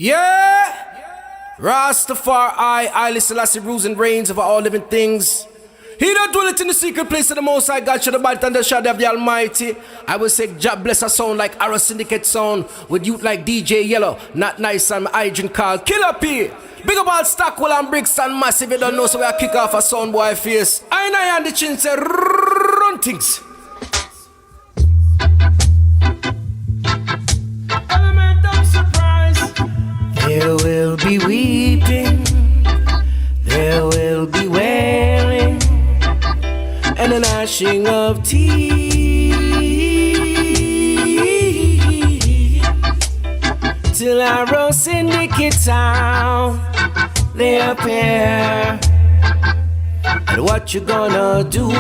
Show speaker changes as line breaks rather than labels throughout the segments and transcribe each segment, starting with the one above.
Yeah! Rastafari, Haile Selassie rules and reigns over all living things. He that dwelleth in the secret place of the Most High God shall abide under the shadow of the Almighty. I will say, God bless a sound like Arrow Syndicate sound, with youth like DJ Yellow, Not Nice and Agent Carl, Killer P. Big up all Stockwell and Brixton Massive, you don't know, so we kick off a sound boy face. I and the chin say, run things. Element of surprise. There will be weeping, there will be wailing, and a gnashing of teeth, till Arrow Syndicate sound they appear. And what you gonna do,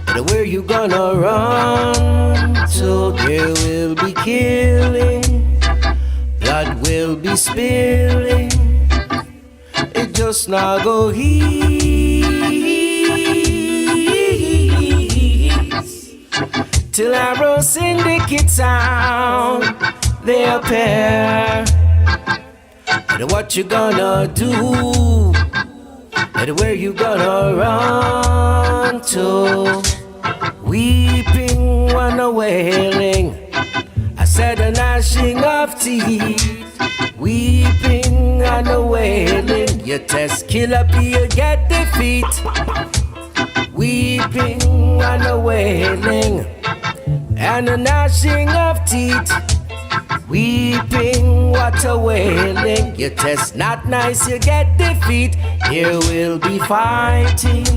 and where you gonna run to? There will be killing, blood will be spilling, it just not go ease, till Arrow Syndicate sound they appear. And what you gonna do, and where you gonna run to? Weeping and a wailing, I said a gnashing of teeth. Weeping and a wailing, you test Killer P, you get defeat. Weeping and a wailing, and a gnashing of teeth. Weeping, what a wailing, you test Not Nice, you get defeat. Here will be fighting,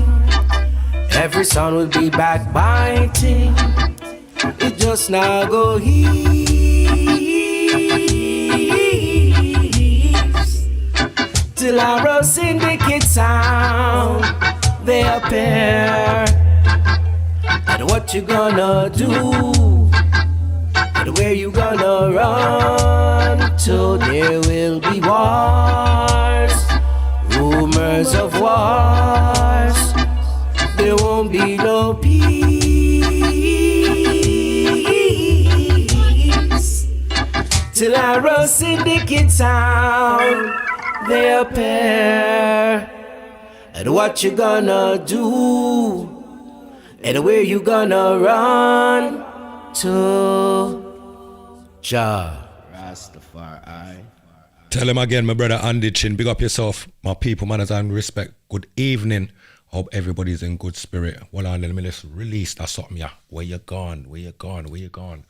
every son will be backbiting, it just now go ease, till Arrow Syndicate sound they appear. And what you gonna do, and where you gonna run to? There will be wars, rumors of wars, there won't be no peace, till Arrow Syndicate sound they appear. And what you gonna do, and where you gonna run to? Jah Rastafari.
Tell him again, my brother Andy Chin. Big up yourself, my people, manners and respect. Good evening. Hope everybody's in good spirit. Well, on, let me let's release that something, yeah. Where you gone? Where you gone? Where you gone?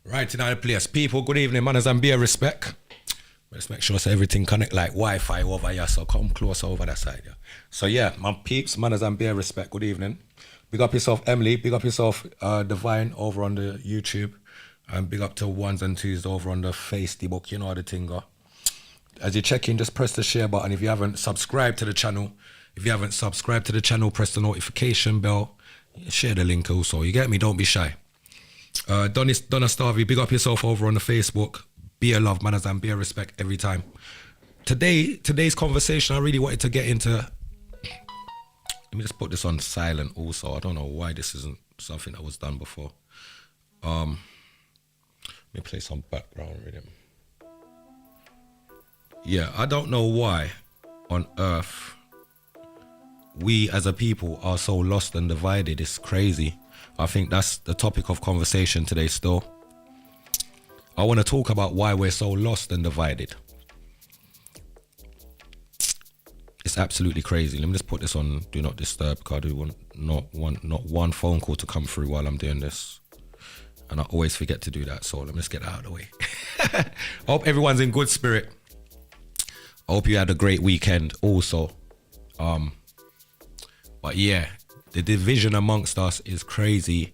Right in our place. People, good evening, manners and beer respect. Let's make sure so everything connect like Wi-Fi over here, so come closer over that side, yeah. So yeah, my peeps, manners and beer respect, good evening. Big up yourself, Emily. Big up yourself, Divine, over on the YouTube. And big up to ones and twos over on the Facebook, you know how the thing go. As you check in, just press the share button. If you haven't subscribed to the channel, press the notification bell. Share the link also. You get me? Don't be shy. Donna Starvey, big up yourself over on the Facebook. Beer love, manners and beer respect every time. Today's conversation, I really wanted to get into. Let me just put this on silent also. I don't know why this isn't something that was done before. Let me play some background rhythm. Yeah, I don't know why on earth we as a people are so lost and divided. It's crazy. I think that's the topic of conversation today still. I want to talk about why we're so lost and divided. It's absolutely crazy. Let me just put this on Do Not Disturb, because I do want not one phone call to come through while I'm doing this. And I always forget to do that, so let me just get that out of the way. I hope everyone's in good spirit. I hope you had a great weekend also. But yeah, the division amongst us is crazy.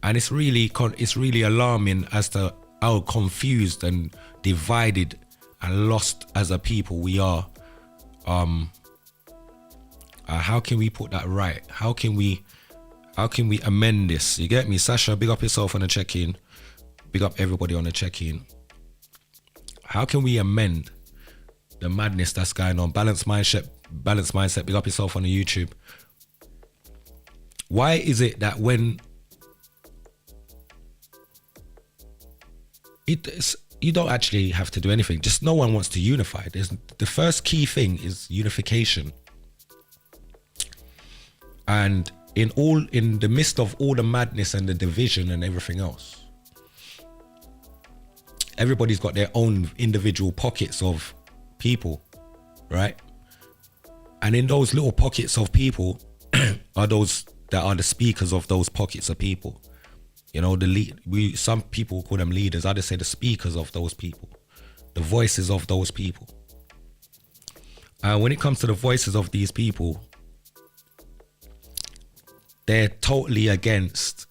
And it's really alarming as to how confused and divided and lost as a people we are. How can we put that right? How can we amend this? You get me? Sasha, big up yourself on the check-in. Big up everybody on the check-in. How can we amend the madness that's going on? Balanced mindset, big up yourself on the YouTube. Why is it that when you don't actually have to do anything. Just no one wants to unify. The first key thing is unification. And in the midst of all the madness and the division and everything else, everybody's got their own individual pockets of people, right? And in those little pockets of people are those that are the speakers of those pockets of people. You know, some people call them leaders. I just say the speakers of those people, the voices of those people. And when it comes to the voices of these people, they're totally against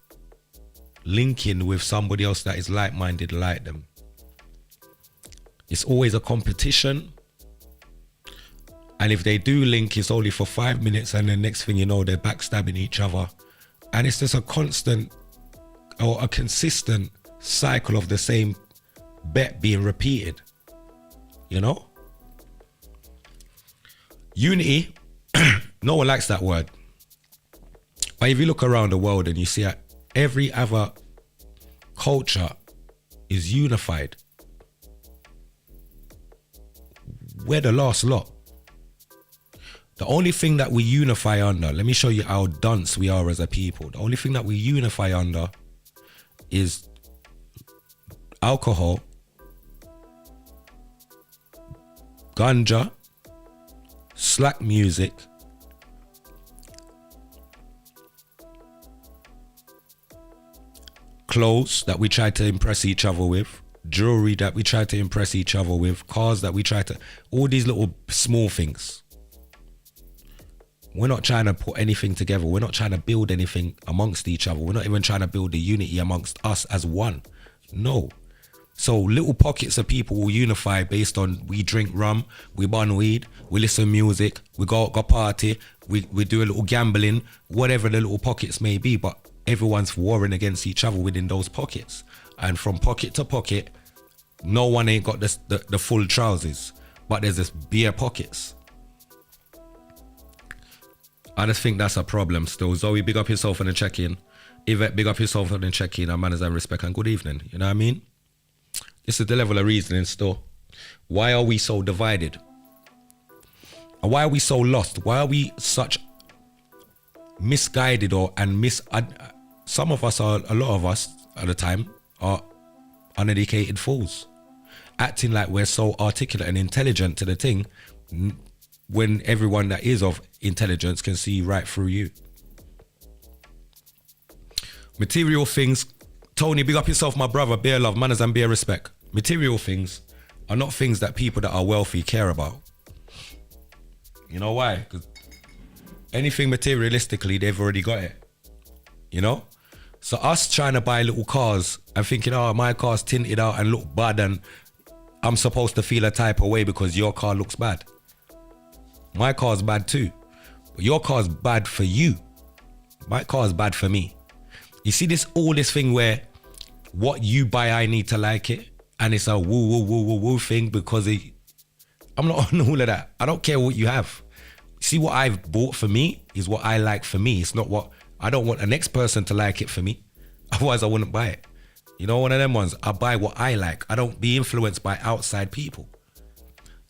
linking with somebody else that is like-minded like them. It's always a competition. And if they do link, it's only for 5 minutes, and the next thing you know, they're backstabbing each other. And it's just a constant or a consistent cycle of the same bet being repeated. You know? Unity, no one likes that word. But if you look around the world and you see that every other culture is unified, we're the last lot. The only thing that we unify under, let me show you how dunce we are as a people. The only thing that we unify under is alcohol, ganja, slack music, clothes that we try to impress each other with, jewelry that we try to impress each other with, cars that we try to, all these little small things. We're not trying to put anything together. We're not trying to build anything amongst each other. We're not even trying to build the unity amongst us as one. No. So little pockets of people will unify based on we drink rum, we burn weed, we listen to music, we go party, we do a little gambling, whatever the little pockets may be, but everyone's warring against each other within those pockets. And from pocket to pocket, no one ain't got the full trousers, but there's this bare pockets. I just think that's a problem still. Zoe, big up yourself on the check-in. Yvette, big up yourself on the check-in. And manners and respect and good evening. You know what I mean? This is the level of reasoning still. Why are we so divided? And why are we so lost? Why are we such misguided some of us are, a lot of us at the time, are uneducated fools. Acting like we're so articulate and intelligent to the thing, when everyone that is of intelligence can see right through you. Material things, Tony, big up yourself, my brother, bear love, manners and bear respect. Material things are not things that people that are wealthy care about. You know why? Because anything materialistically, they've already got it. You know? So us trying to buy little cars and thinking, oh, my car's tinted out and look bad and I'm supposed to feel a type of way because your car looks bad. My car's bad too. But your car's bad for you. My car's bad for me. You see all this thing where what you buy, I need to like it. And it's a woo thing because I'm not on all of that. I don't care what you have. See, what I've bought for me is what I like for me. It's not what, I don't want the next person to like it for me. Otherwise I wouldn't buy it. You know, one of them ones, I buy what I like. I don't be influenced by outside people.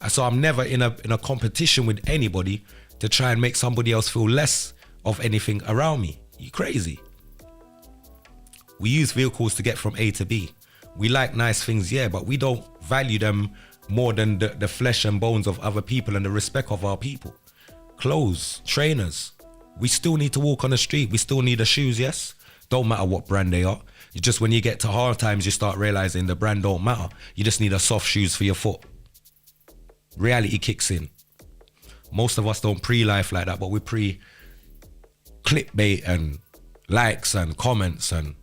So I'm never in a competition with anybody to try and make somebody else feel less of anything around me. You crazy. We use vehicles to get from A to B. We like nice things, yeah, but we don't value them more than the flesh and bones of other people and the respect of our people. Clothes, trainers. We still need to walk on the street. We still need the shoes, yes? Don't matter what brand they are. It's just when you get to hard times, you start realizing the brand don't matter. You just need a soft shoes for your foot. Reality kicks in. Most of us don't pre-life like that, but we pre-clickbait and likes and comments and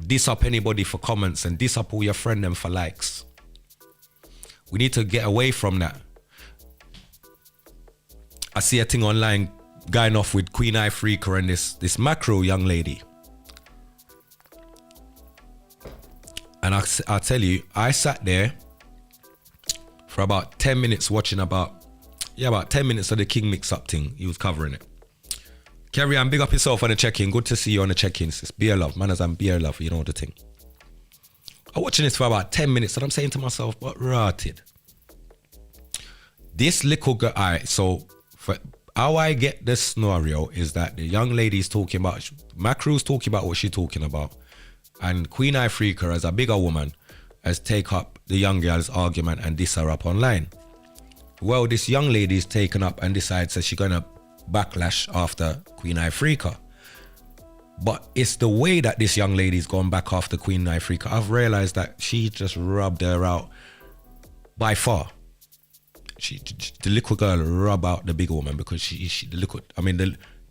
diss up anybody for comments and diss up all your friend them for likes. We need to get away from that. I see a thing online going off with Queen Eye Freaker and this macro young lady. And I'll tell you, I sat there for about 10 minutes watching about 10 minutes of the King mix-up thing. He was covering it. Carry on, big up yourself on the check-in. Good to see you on the check-in, sis. Beer love, manners and beer love, you know the thing. I'm watching this for about 10 minutes and I'm saying to myself, but rotted. This little girl, all right, so for how I get this scenario is that the young lady's talking about, Macru's talking about what she's talking about, and Queen Ifrika, as a bigger woman, has take up the young girl's argument and diss her up online. Well, this young lady's taken up and decides that she's gonna backlash after Queen Ifrika. But it's the way that this young lady's gone back after Queen Ifrika. I've realized that she just rubbed her out by far. The little girl rub out the bigger woman because the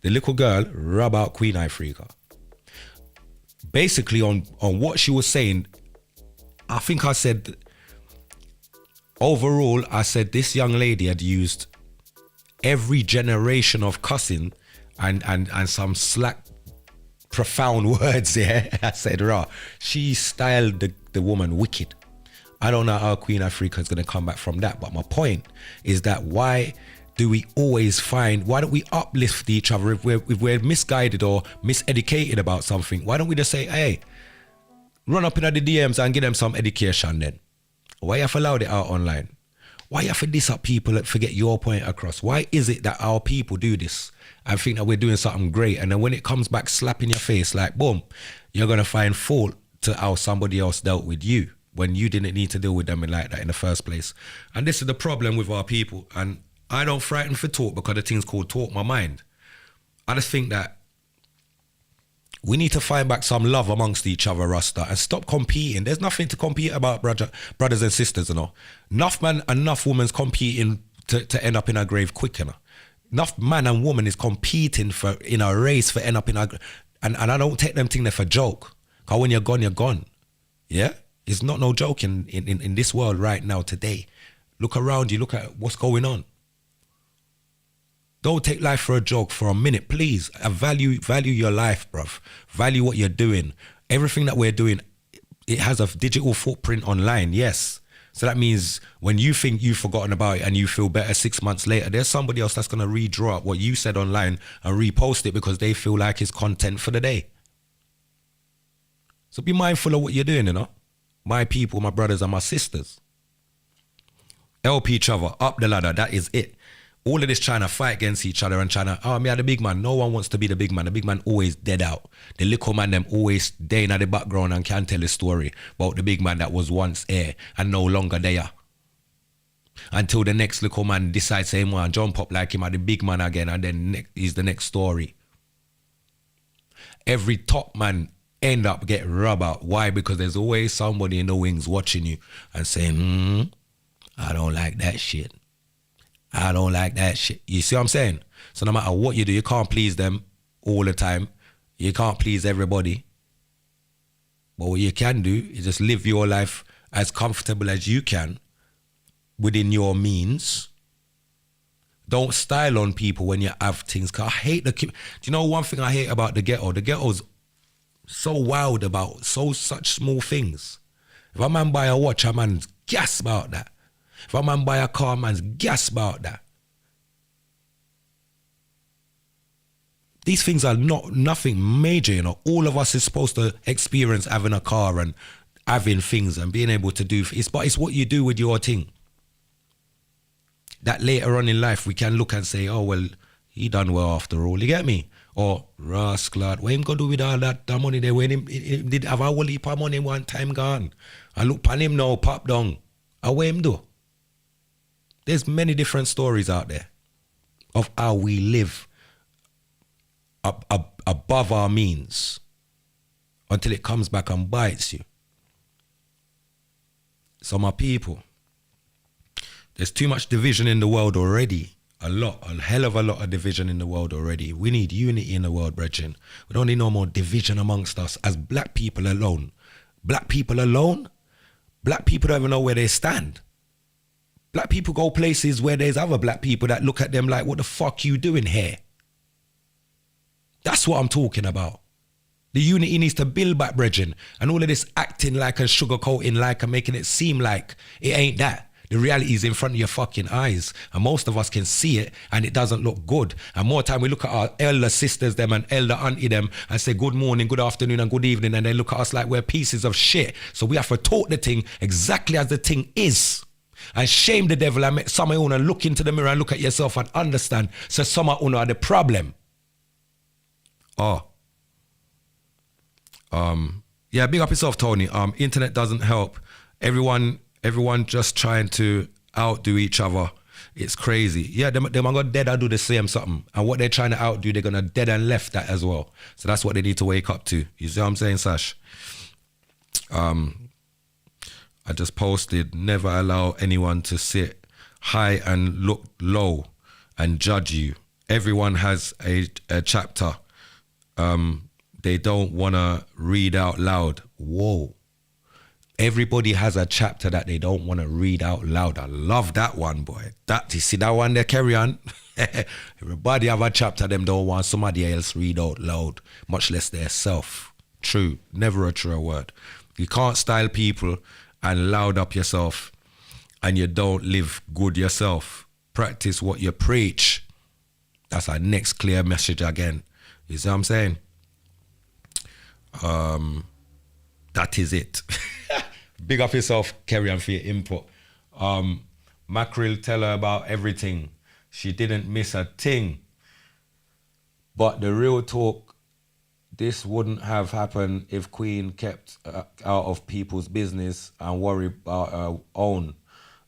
little girl rub out Queen Ifrika. Basically on what she was saying, I think I said, overall, I said this young lady had used every generation of cussing and some slack, profound words there. I said, raw. She styled the woman wicked. I don't know how Queen Ifrika is going to come back from that. But my point is that why don't we uplift each other if we're misguided or miseducated about something? Why don't we just say, hey, run up in the DMs and give them some education then? Why you have to loud it out online? Why you have to diss up people that forget your point across? Why is it that our people do this and think that we're doing something great, and then when it comes back slapping your face like boom, you're going to find fault to how somebody else dealt with you when you didn't need to deal with them like that in the first place? And this is the problem with our people. And I don't frighten for talk because the thing's called talk my mind. I just think that we need to find back some love amongst each other, Rasta, and stop competing. There's nothing to compete about, brothers and sisters, you know. Enough man, enough women's competing to end up in a grave quick, you know. Enough man and woman is competing in a race for end up in a... And I don't take them thing there for joke. Because when you're gone, you're gone. Yeah? It's not no joke in this world right now, today. Look around you, look at what's going on. Don't take life for a joke for a minute, please. Value your life, bruv. Value what you're doing. Everything that we're doing, it has a digital footprint online, yes. So that means when you think you've forgotten about it and you feel better 6 months later, there's somebody else that's going to redraw up what you said online and repost it because they feel like it's content for the day. So be mindful of what you're doing, you know. My people, my brothers and my sisters. Help each other up the ladder, that is it. All of this trying to fight against each other and trying to, me are the big man. No one wants to be the big man. The big man always dead out. The little man them always there in the background and can tell a story about the big man that was once here and no longer there. Until the next little man decides say him want jump up like him at the big man again, and then is the next story. Every top man end up get rubbed out. Why? Because there's always somebody in the wings watching you and saying, I don't like that shit. I don't like that shit. You see what I'm saying? So no matter what you do, you can't please them all the time. You can't please everybody. But what you can do is just live your life as comfortable as you can within your means. Don't style on people when you have things. Cause I hate do you know one thing I hate about the ghetto? The ghetto's so wild about such small things. If a man buy a watch, a man's gas about that. If a man buy a car, man's gas about that. These things are nothing major, you know. All of us is supposed to experience having a car and having things and being able to do things. But it's what you do with your thing. That later on in life, we can look and say, oh, well, he done well after all. You get me? Or, rascal, what him go do with all that money there when he did have a whole heap of money one time gone? I look upon him now, pop down. How what him do? There's many different stories out there of how we live above our means until it comes back and bites you. So my people, there's too much division in the world already. A hell of a lot of division in the world already. We need unity in the world, brethren. We don't need no more division amongst us as black people alone. Black people alone? Black people don't even know where they stand. Black people go places where there's other black people that look at them like, what the fuck you doing here? That's what I'm talking about. The unity needs to build back, brethren. And all of this acting like and sugarcoating like and making it seem like it ain't that. The reality is in front of your fucking eyes. And most of us can see it and it doesn't look good. And more time we look at our elder sisters them and elder auntie them and say good morning, good afternoon and good evening. And they look at us like we're pieces of shit. So we have to talk the thing exactly as the thing is. And shame the devil and make some of you and look into the mirror and look at yourself and understand. So some of you are the problem. Yeah, big up yourself, Tony. Internet doesn't help. Everyone just trying to outdo each other. It's crazy. Yeah, them are gonna dead and do the same something. And what they're trying to outdo, they're gonna dead and left that as well. So that's what they need to wake up to. You see what I'm saying, Sash? I just posted, never allow anyone to sit high and look low and judge you. Everyone has a chapter they don't want to read out loud. Whoa. Everybody has a chapter that they don't want to read out loud. I love that one, boy. You see that one there, carry on? Everybody have a chapter them don't want somebody else read out loud, much less their self. True. Never a true word. You can't style people and loud up yourself and you don't live good yourself. Practice what you preach. That's our next clear message again. You see what I'm saying? That is it. Big up yourself, carry on for your input. Mackerel tell her about everything. She didn't miss a thing. But the real talk, this wouldn't have happened if Queen kept out of people's business and worried about her own.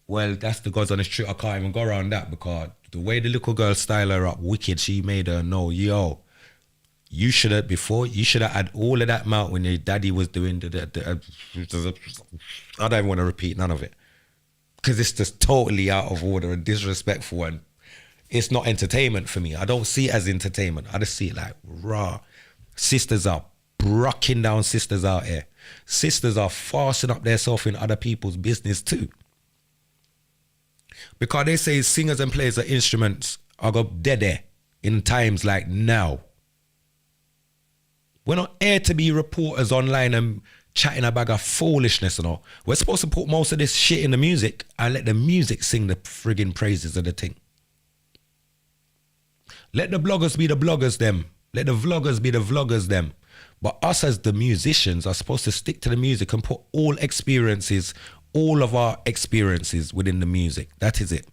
Well, that's the God's honest truth. I can't even go around that because the way the little girl styled her up wicked, she made her know, yo, you should have had all of that mouth when your daddy was doing the I don't even want to repeat none of it. Because it's just totally out of order and disrespectful and it's not entertainment for me. I don't see it as entertainment. I just see it like raw. Sisters are brocking down sisters out here. Sisters are farsing up themselves in other people's business too. Because they say singers and players of instruments are go dead there in times like now. We're not here to be reporters online and chatting a bag of foolishness and all. We're supposed to put most of this shit in the music and let the music sing the friggin' praises of the thing. Let the bloggers be the bloggers them. Let the vloggers be the vloggers them. But us as the musicians are supposed to stick to the music and put all of our experiences within the music. That is it.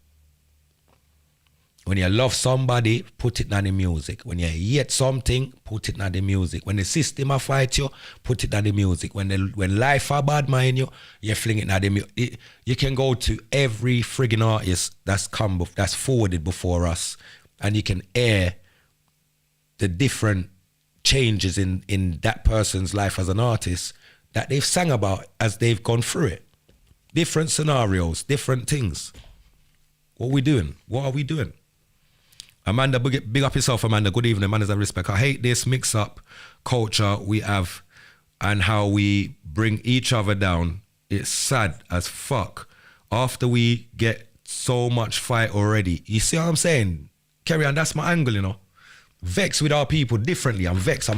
When you love somebody, put it in the music. When you hate something, put it in the music. When the system a fight you, put it in the music. When life a bad mind you, you fling it in the music. You can go to every friggin' artist that's forwarded before us, and you can air the different changes in that person's life as an artist that they've sang about as they've gone through it. Different scenarios, different things. What we doing? What are we doing? Amanda, big up yourself, Amanda. Good evening, manners and respect. I hate this mix-up culture we have and how we bring each other down. It's sad as fuck. After we get so much fight already. You see what I'm saying? Carry on, that's my angle, you know. Vex with our people differently. I'm vexed.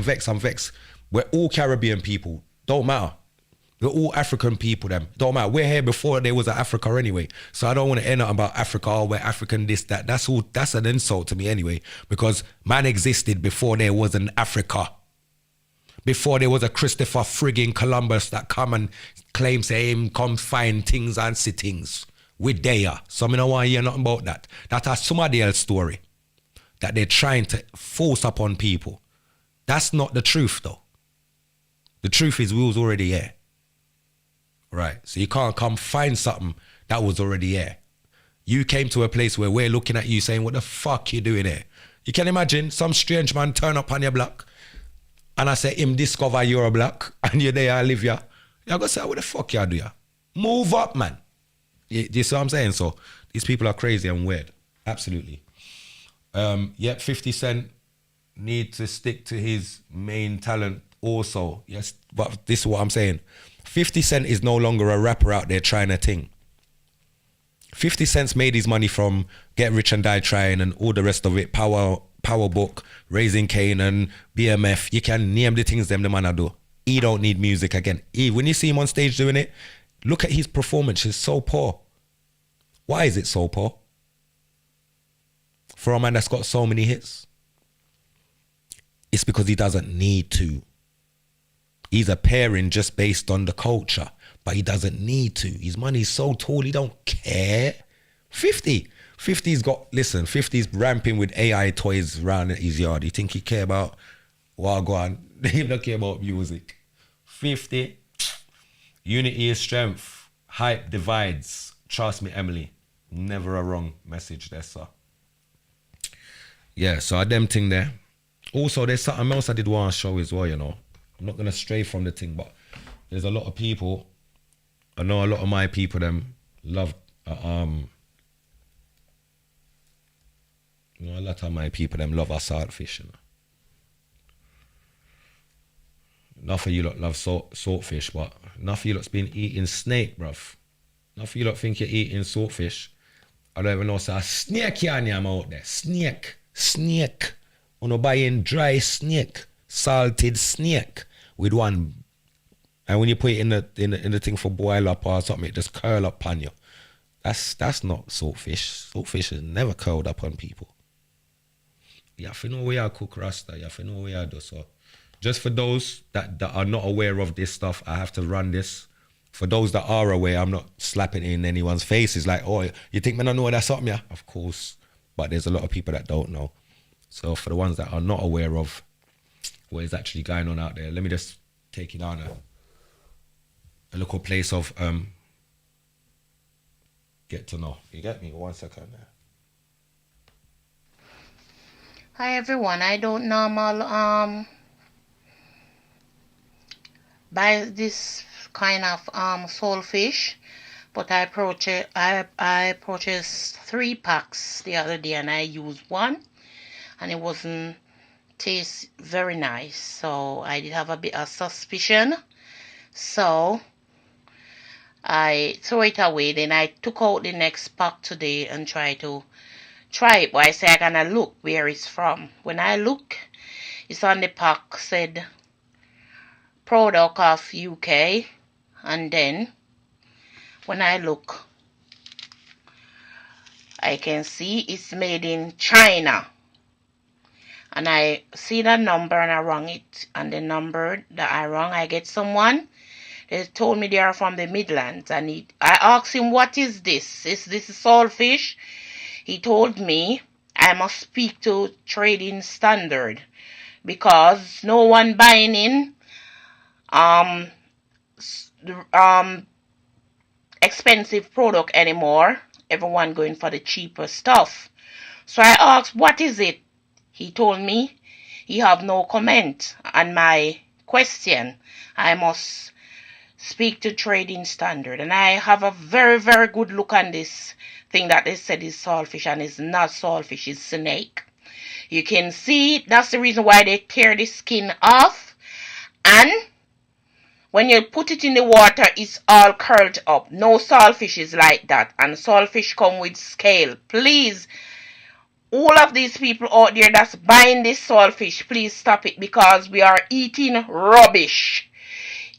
We're all Caribbean people. Don't matter. We're all African people, them. Don't matter. We're here before there was an Africa anyway. So I don't want to end up about Africa or we're African this, that. That's an insult to me anyway. Because man existed before there was an Africa. Before there was a Christopher friggin' Columbus that come and claim say him come find things and see things. We there. So I don't want to hear nothing about that. That's somebody else's story that they're trying to force upon people. That's not the truth though. The truth is we was already here. Right, so you can't come find something that was already here. You came to a place where we're looking at you saying, what the fuck you doing here? You can imagine some strange man turn up on your block and I say, him discover you're a block and you're there, I live here. You're going to say, what the fuck you do here? Move up, man. You see what I'm saying? So these people are crazy and weird. Absolutely. Yet 50 Cent need to stick to his main talent also. Yes, but this is what I'm saying. 50 Cent is no longer a rapper out there trying a thing. 50 Cent's made his money from Get Rich and Die Trying and all the rest of it. Power Book, Raising Cain and BMF. You can name the things them the man do. He don't need music again. When you see him on stage doing it, look at his performance. It's so poor. Why is it so poor? For a man that's got so many hits, it's because he doesn't need to. He's appearing just based on the culture, but he doesn't need to. His money's so tall, he don't care. 50's got, listen, 50's ramping with AI toys around his yard. You think he care about Wagwan? He don't care about music. 50, unity is strength. Hype divides. Trust me, Emily. Never a wrong message there, sir. Yeah, so I them thing there. Also, there's something else I did want to show as well, you know. I'm not going to stray from the thing, but there's a lot of people, I know a lot of my people, them love, you know, a lot of my people, them love a saltfish, you know. Enough of you lot love saltfish, but enough of you lot's been eating snake, bruv. Enough of you lot think you're eating saltfish. I don't even know, so a snake I'm out there. Snake. Uno buying dry snake, salted snake with one, and when you put it in the thing for boil up or something, it just curl up on you. That's not saltfish. Saltfish is never curled up on people. You have to know where you cook rasta. You have to know where you do. So just for those that are not aware of this stuff, I have to run this. For those that are aware, I'm not slapping it in anyone's face. It's like, oh, you think me not know that's something? Yeah, of course. But there's a lot of people that don't know. So for the ones that are not aware of what is actually going on out there, let me just take you down a local place of get to know. You get me? 1 second there.
Hi everyone. I don't normal buy this kind of soulfish, but I purchased 3 packs the other day and I used one and it wasn't taste very nice, so I did have a bit of suspicion, so I threw it away. Then I took out the next pack today and try it, but I say I'm gonna look where it's from. When I look, it's on the pack said product of UK, and then when I look I can see it's made in China, and I see the number and I rang it, and the number that I rang, I get someone. They told me they are from the Midlands, and I asked him, what is this? Is this a saltfish? He told me I must speak to Trading Standard because no one buying in expensive product anymore. Everyone going for the cheaper stuff. So I asked, what is it? He told me he have no comment on my question. I must speak to Trading Standard. And I have a very, very good look on this thing that they said is saltfish, and it's not saltfish, it's snake. You can see that's the reason why they tear the skin off, and when you put it in the water, it's all curled up. No saltfish is like that, and saltfish come with scale. Please, all of these people out there that's buying this saltfish, please stop it, because we are eating rubbish.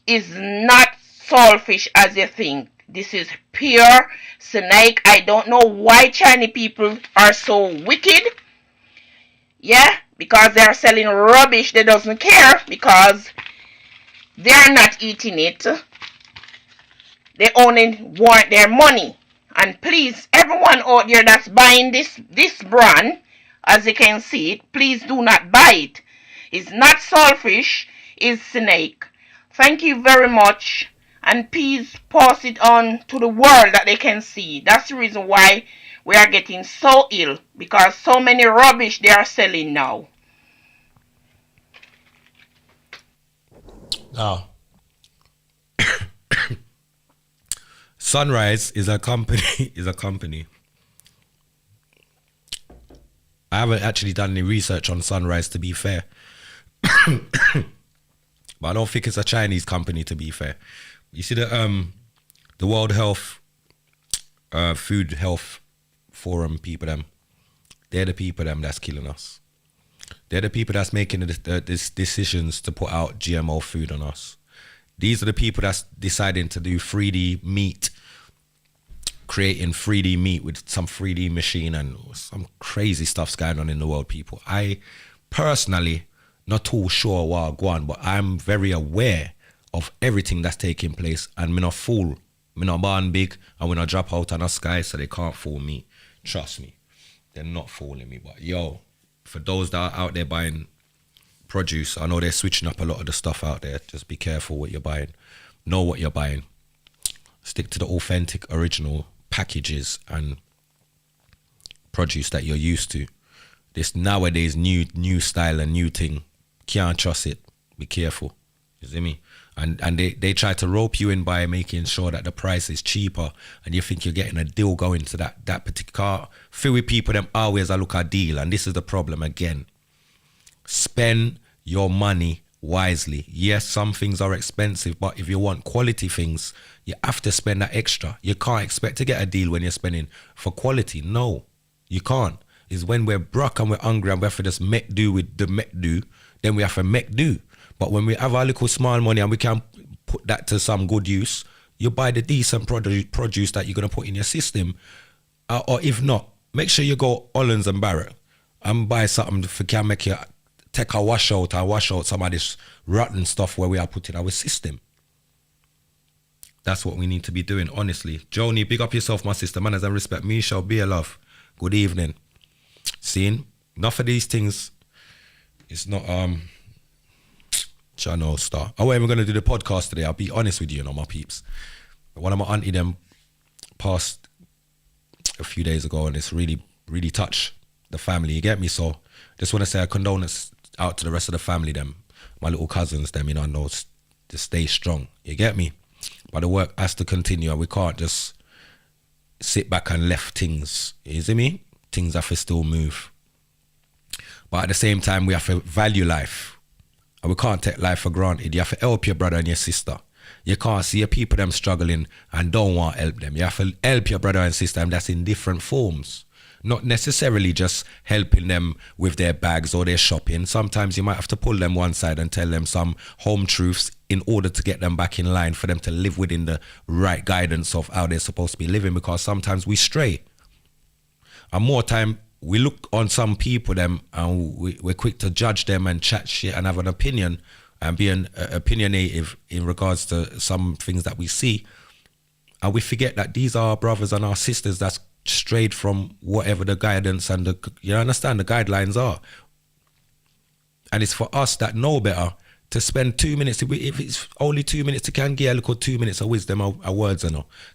It's not saltfish as you think. This is pure snake. I don't know why Chinese people are so wicked. Yeah, because they are selling rubbish. They doesn't care because they are not eating it. They only want their money. And please, everyone out there that's buying this brand, as you can see it, please do not buy it. It's not saltfish, it's snake. Thank you very much. And please pass it on to the world that they can see. That's the reason why we are getting so ill, because so many rubbish they are selling now.
Now, Sunrise is a company. I haven't actually done any research on Sunrise, to be fair. But I don't think it's a Chinese company, to be fair. You see the World Health Food Health Forum people, them, they're the people that's killing us. They're the people that's making these decisions to put out GMO food on us. These are the people that's deciding to do 3D meat, creating 3D meat with some 3D machine and some crazy stuff's going on in the world, people. I personally not too sure what I go on, but I'm very aware of everything that's taking place, and me not fool. Me not born big, and when I drop out on the sky, so they can't fool me. Trust me, they're not fooling me. But yo, for those that are out there buying produce, I know they're switching up a lot of the stuff out there. Just be careful what you're buying. Know what you're buying. Stick to the authentic, original packages and produce that you're used to. This nowadays new style and new thing, can't trust it. Be careful. You see me? And they try to rope you in by making sure that the price is cheaper, and you think you're getting a deal going to that particular car. Feel with people, them always I look at deal, and this is the problem again. Spend your money wisely. Yes, some things are expensive, but if you want quality things, you have to spend that extra. You can't expect to get a deal when you're spending for quality. No, you can't. It's when we're broke and we're hungry and we have to just make do with the make do, then we have to make do. But when we have our little small money and we can put that to some good use, you buy the decent produce that you're going to put in your system. Or if not, make sure you go Hollands and Barrett and buy something that can make you take a wash out some of this rotten stuff where we are putting our system. That's what we need to be doing, honestly. Joni, big up yourself, my sister. Manners and respect. Me shall be a love. Good evening. Seeing enough of these things. It's not channel star. Oh, we're gonna do the podcast today. I'll be honest with you, my peeps. One of my auntie them passed a few days ago, and it's really, really touched the family. You get me? So just want to say a condolence out to the rest of the family, them, my little cousins, them, I know, to stay strong. You get me? But the work has to continue, and we can't just sit back and left things. You see me? Things have to still move. But at the same time, we have to value life. And we can't take life for granted. You have to help your brother and your sister. You can't see your people them struggling and don't want to help them. You have to help your brother and sister, and that's in different forms. Not necessarily just helping them with their bags or their shopping. Sometimes you might have to pull them one side and tell them some home truths in order to get them back in line, for them to live within the right guidance of how they're supposed to be living, because sometimes we stray. And more time, we look on some people them and we're quick to judge them and chat shit and have an opinion and be opinionative in regards to some things that we see. And we forget that these are our brothers and our sisters that's strayed from whatever the guidance and the, you understand, the guidelines are. And it's for us that know better to spend 2 minutes, if it's only 2 minutes, to can get a little 2 minutes of wisdom or words,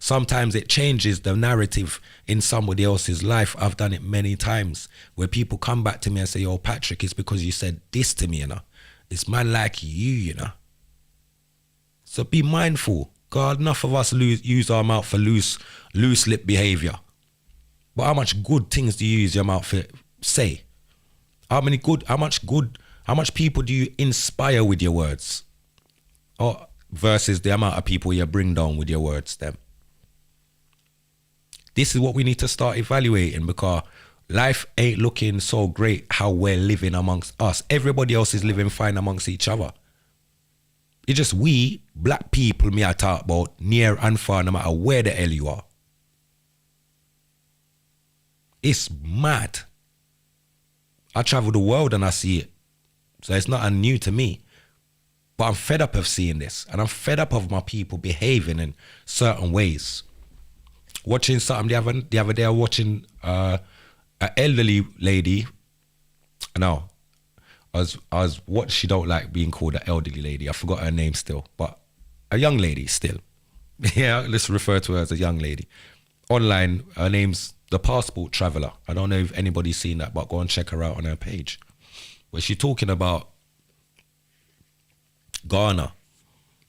sometimes it changes the narrative in somebody else's life. I've done it many times where people come back to me and say, "Yo, Patrick, it's because you said this to me, It's man like you, So be mindful. God, enough of us use our mouth for loose lip behavior. But how much good things do you use your mouth for say? How much people do you inspire with your words? Or versus the amount of people you bring down with your words, them. This is what we need to start evaluating, because life ain't looking so great how we're living amongst us. Everybody else is living fine amongst each other. It's just we, black people, me I talk about, near and far, no matter where the hell you are. It's mad. I travel the world and I see it. So it's not new to me. But I'm fed up of seeing this. And I'm fed up of my people behaving in certain ways. Watching something the other day, I was watching an elderly lady. No, I was what she don't like being called an elderly lady. I forgot her name still. But a young lady still. Yeah, let's refer to her as a young lady. Online, her name's The Passport Traveller. I don't know if anybody's seen that, but go and check her out on her page. Where she's talking about Ghana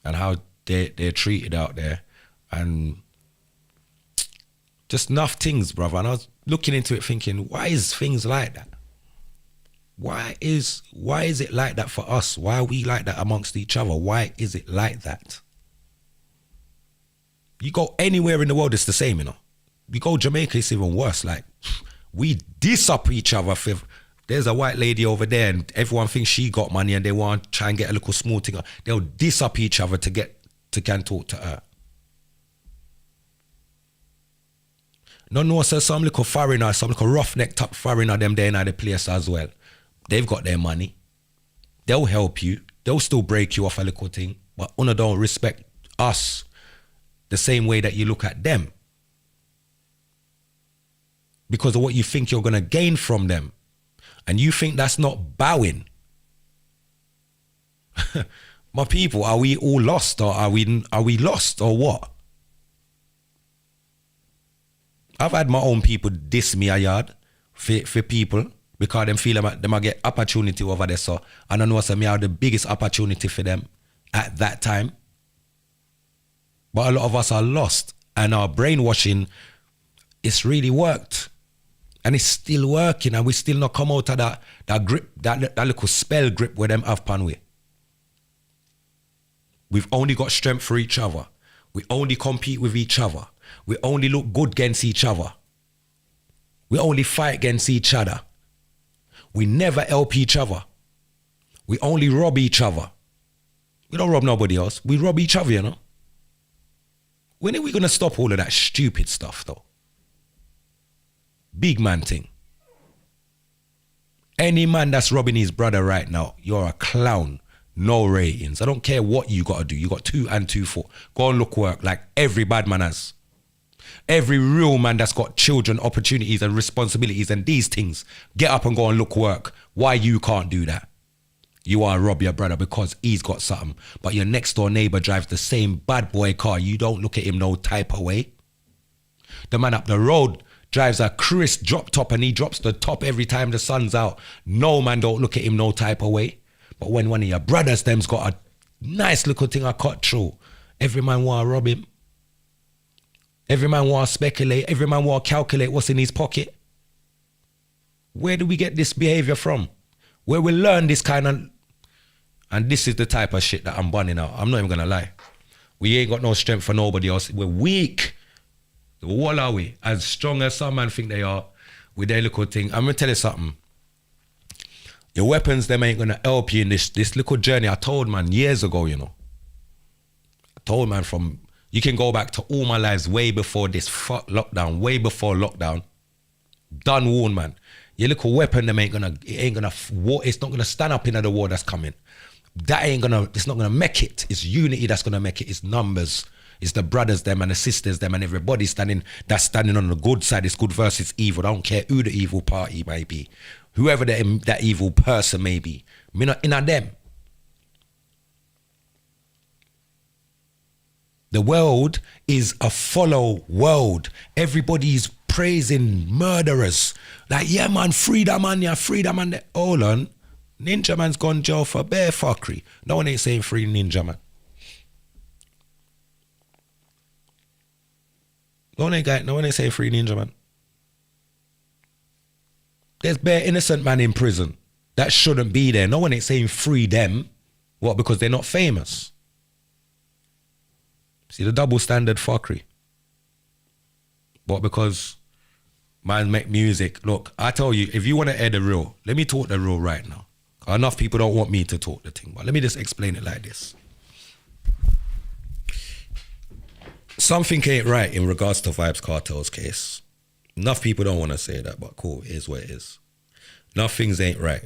and how they're treated out there, and just enough things, brother. And I was looking into it thinking, why is things like that? Why is it like that for us? Why are we like that amongst each other? Why is it like that? You go anywhere in the world, it's the same, You go Jamaica, it's even worse. Like, we diss up each other. There's a white lady over there and everyone thinks she got money and they want to try and get a little small thing. They'll diss up each other to can talk to her. No, no, so some little foreigner, some little roughneck top foreigner, them there in the place as well. They've got their money. They'll help you. They'll still break you off a little thing. But una don't respect us the same way that you look at them. Because of what you think you're going to gain from them. And you think that's not bowing. My people, are we all lost, or are we lost, or what? I've had my own people diss me a yard for people because them feel them I get opportunity over there. So I don't know, so me have the biggest opportunity for them at that time. But a lot of us are lost, and our brainwashing, it's really worked. And it's still working, and we still not come out of that grip, that little spell grip where them have pan way. We've only got strength for each other. We only compete with each other. We only look good against each other. We only fight against each other. We never help each other. We only rob each other. We don't rob nobody else. We rob each other, you know. When are we going to stop all of that stupid stuff, though? Big man thing. Any man that's robbing his brother right now, you're a clown. No ratings. I don't care what you got to do. You got 2 and 2 for. Go and look work like every bad man has. Every real man that's got children, opportunities and responsibilities and these things, get up and go and look work. Why you can't do that? You want to rob your brother because he's got something, but your next door neighbor drives the same bad boy car. You don't look at him no type of way. The man up the road drives a crisp drop top and he drops the top every time the sun's out. No man don't look at him no type of way. But when one of your brothers them's got a nice little thing I cut through, every man want to rob him. Every man want to speculate. Every man want to calculate what's in his pocket. Where do we get this behavior from? Where we learn this kind of... And this is the type of shit that I'm bunning out. I'm not even going to lie. We ain't got no strength for nobody else. We're weak. What are we? As strong as some man think they are with their little thing. I'm going to tell you something. Your weapons, them ain't going to help you in this little journey. I told man years ago, you know. I told man from... You can go back to all my lives way before this lockdown, way before lockdown. Done warn, man. Your little weapon, them it's not gonna stand up in the war that's coming. It's not gonna make it. It's unity that's gonna make it. It's numbers. It's the brothers, them and the sisters, them and everybody standing on the good side. It's good versus evil. I don't care who the evil party may be. Whoever that evil person may be. Me not in them. The world is a follow world. Everybody's praising murderers. Like, yeah, man, freedom, man, yeah, freedom, man. Hold on. Ninja man's gone jail for bare fuckery. No one ain't saying free Ninja man. No one ain't saying free Ninja man. There's bare innocent man in prison that shouldn't be there. No one ain't saying free them. What? Because they're not famous. See the double standard fuckery. But because man make music, look, I tell you, if you want to hear the real, let me talk the real right now. Enough people don't want me to talk the thing, but let me just explain it like this. Something ain't right in regards to Vybz Kartel's case. Enough people don't want to say that, but cool, it is what it is. Enough things ain't right.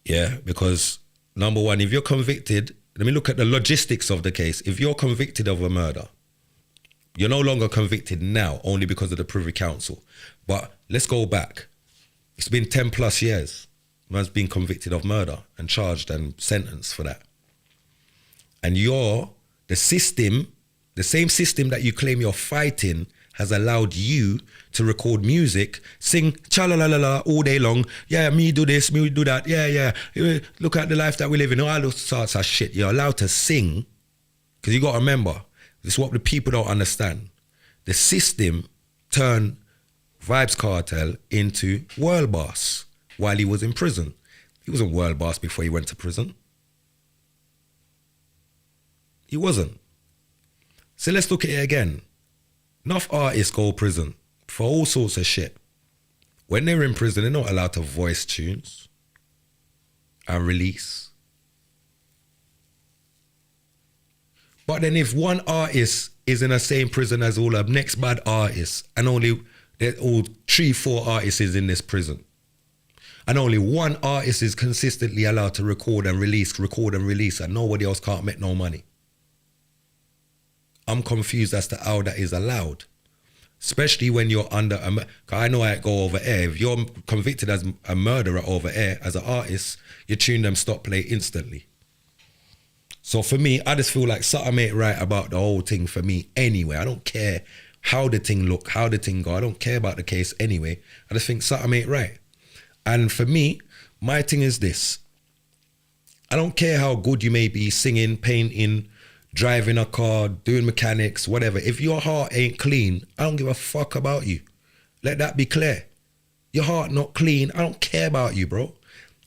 Yeah, because number one, if you're convicted, let me look at the logistics of the case. If you're convicted of a murder, you're no longer convicted now only because of the Privy Council. But let's go back. It's been 10 plus years. Man's been convicted of murder and charged and sentenced for that. And the same system that you claim you're fighting has allowed you to record music, sing cha-la-la-la-la all day long. Yeah, me do this, me do that. Yeah. Look at the life that we live in. All those sorts of shit. You're allowed to sing because you got to remember, this is what the people don't understand. The system turned Vybz Kartel into world boss while he was in prison. He wasn't world boss before he went to prison. He wasn't. So let's look at it again. Enough artists go to prison for all sorts of shit. When they're in prison, they're not allowed to voice tunes and release. But then if one artist is in the same prison as all the next bad artists, and only there all 3-4 artists is in this prison, and only one artist is consistently allowed to record and release, and nobody else can't make no money. I'm confused as to how that is allowed. Especially when you're under, I know I go over air. If you're convicted as a murderer over air as an artist, you tune them stop play instantly. So for me, I just feel like something ain't right about the whole thing for me anyway. I don't care how the thing look, how the thing go. I don't care about the case anyway. I just think something ain't right. And for me, my thing is this. I don't care how good you may be singing, painting, driving a car, doing mechanics, whatever. If your heart ain't clean, I don't give a fuck about you. Let that be clear. Your heart not clean, I don't care about you, bro.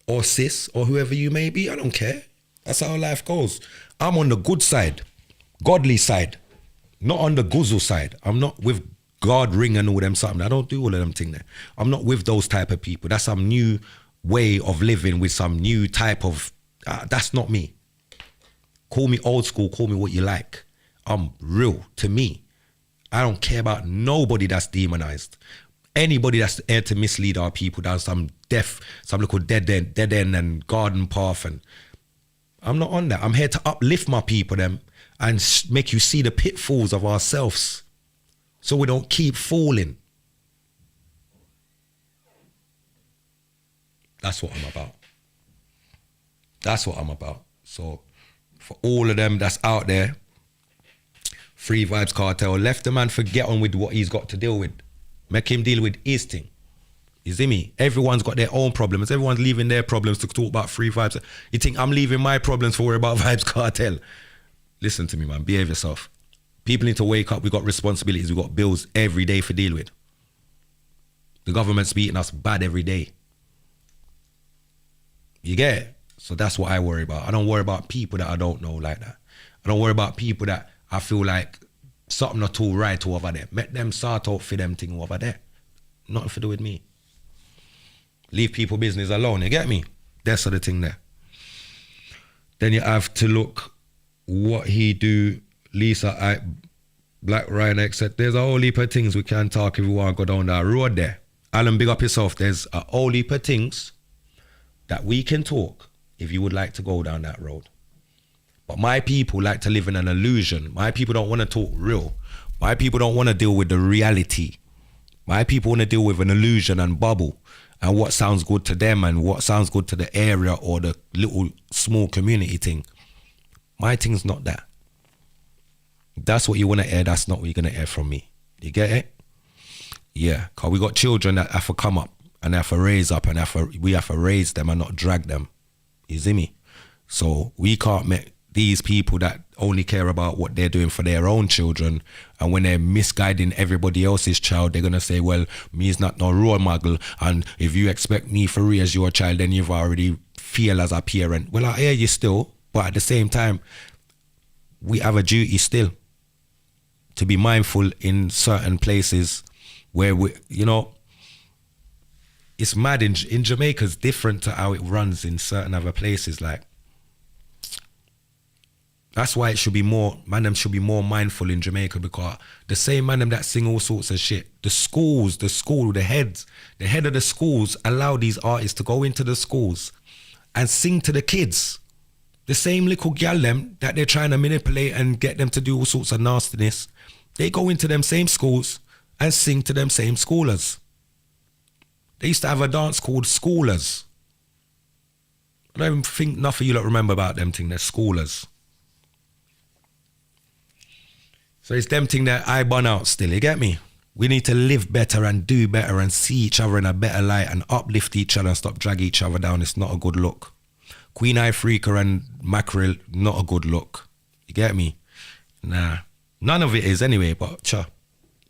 Or sis, or whoever you may be, I don't care. That's how life goes. I'm on the good side, godly side, not on the guzzle side. I'm not with God ring and all them something. I don't do all of them thing there. I'm not with those type of people. That's some new way of living with some new type of, that's not me. Call me old school, call me what you like. I'm real to me. I don't care about nobody that's demonized. Anybody that's there to mislead our people down some little dead end and garden path, and I'm not on that. I'm here to uplift my people them and make you see the pitfalls of ourselves so we don't keep falling. That's what I'm about. That's what I'm about. So for all of them that's out there, Free Vibes Cartel, left the man forget on with what he's got to deal with. Make him deal with his thing. You see me? Everyone's got their own problems. Everyone's leaving their problems to talk about Free Vibes. You think I'm leaving my problems for worry about Vibes Cartel? Listen to me, man. Behave yourself. People need to wake up. We got responsibilities. We got bills every day for deal with. The government's beating us bad every day. You get it? So that's what I worry about. I don't worry about people that I don't know like that. I don't worry about people that I feel like something not too right over there. Let them sort out for them thing over there. Nothing to do with me. Leave people business alone, you get me? That's the thing there. Then you have to look what he do, Lisa, Black Ryan, etc. There's a whole heap of things we can talk if we want to go down that road there. Alan, big up yourself. There's a whole heap of things that we can talk if you would like to go down that road. But my people like to live in an illusion. My people don't want to talk real. My people don't want to deal with the reality. My people want to deal with an illusion and bubble and what sounds good to them and what sounds good to the area or the little small community thing. My thing's not that. That's what you want to hear. That's not what you're going to hear from me. You get it? Yeah, because we got children that have to come up and have to raise up and we have to raise them and not drag them. You see me? So we can't make these people that only care about what they're doing for their own children, and when they're misguiding everybody else's child, they're going to say, well, me is not no role model, and if you expect me to raise your child, then you've already failed as a parent. Well, I hear you still, but at the same time, we have a duty still to be mindful in certain places where we, you know, it's mad in Jamaica. It's different to how it runs in certain other places. Like, that's why it should be more, man, them should be more mindful in Jamaica, because the same man them that sing all sorts of shit, the head of the schools allow these artists to go into the schools and sing to the kids. The same little gal them that they're trying to manipulate and get them to do all sorts of nastiness, they go into them same schools and sing to them same schoolers. They used to have a dance called Schoolers. I don't even think nothing you lot remember about them thing, they're Schoolers. So it's them thing that I burn out still, you get me? We need to live better and do better and see each other in a better light and uplift each other and stop dragging each other down. It's not a good look. Queen Eye Freaker and Mackerel, not a good look. You get me? Nah. None of it is anyway, but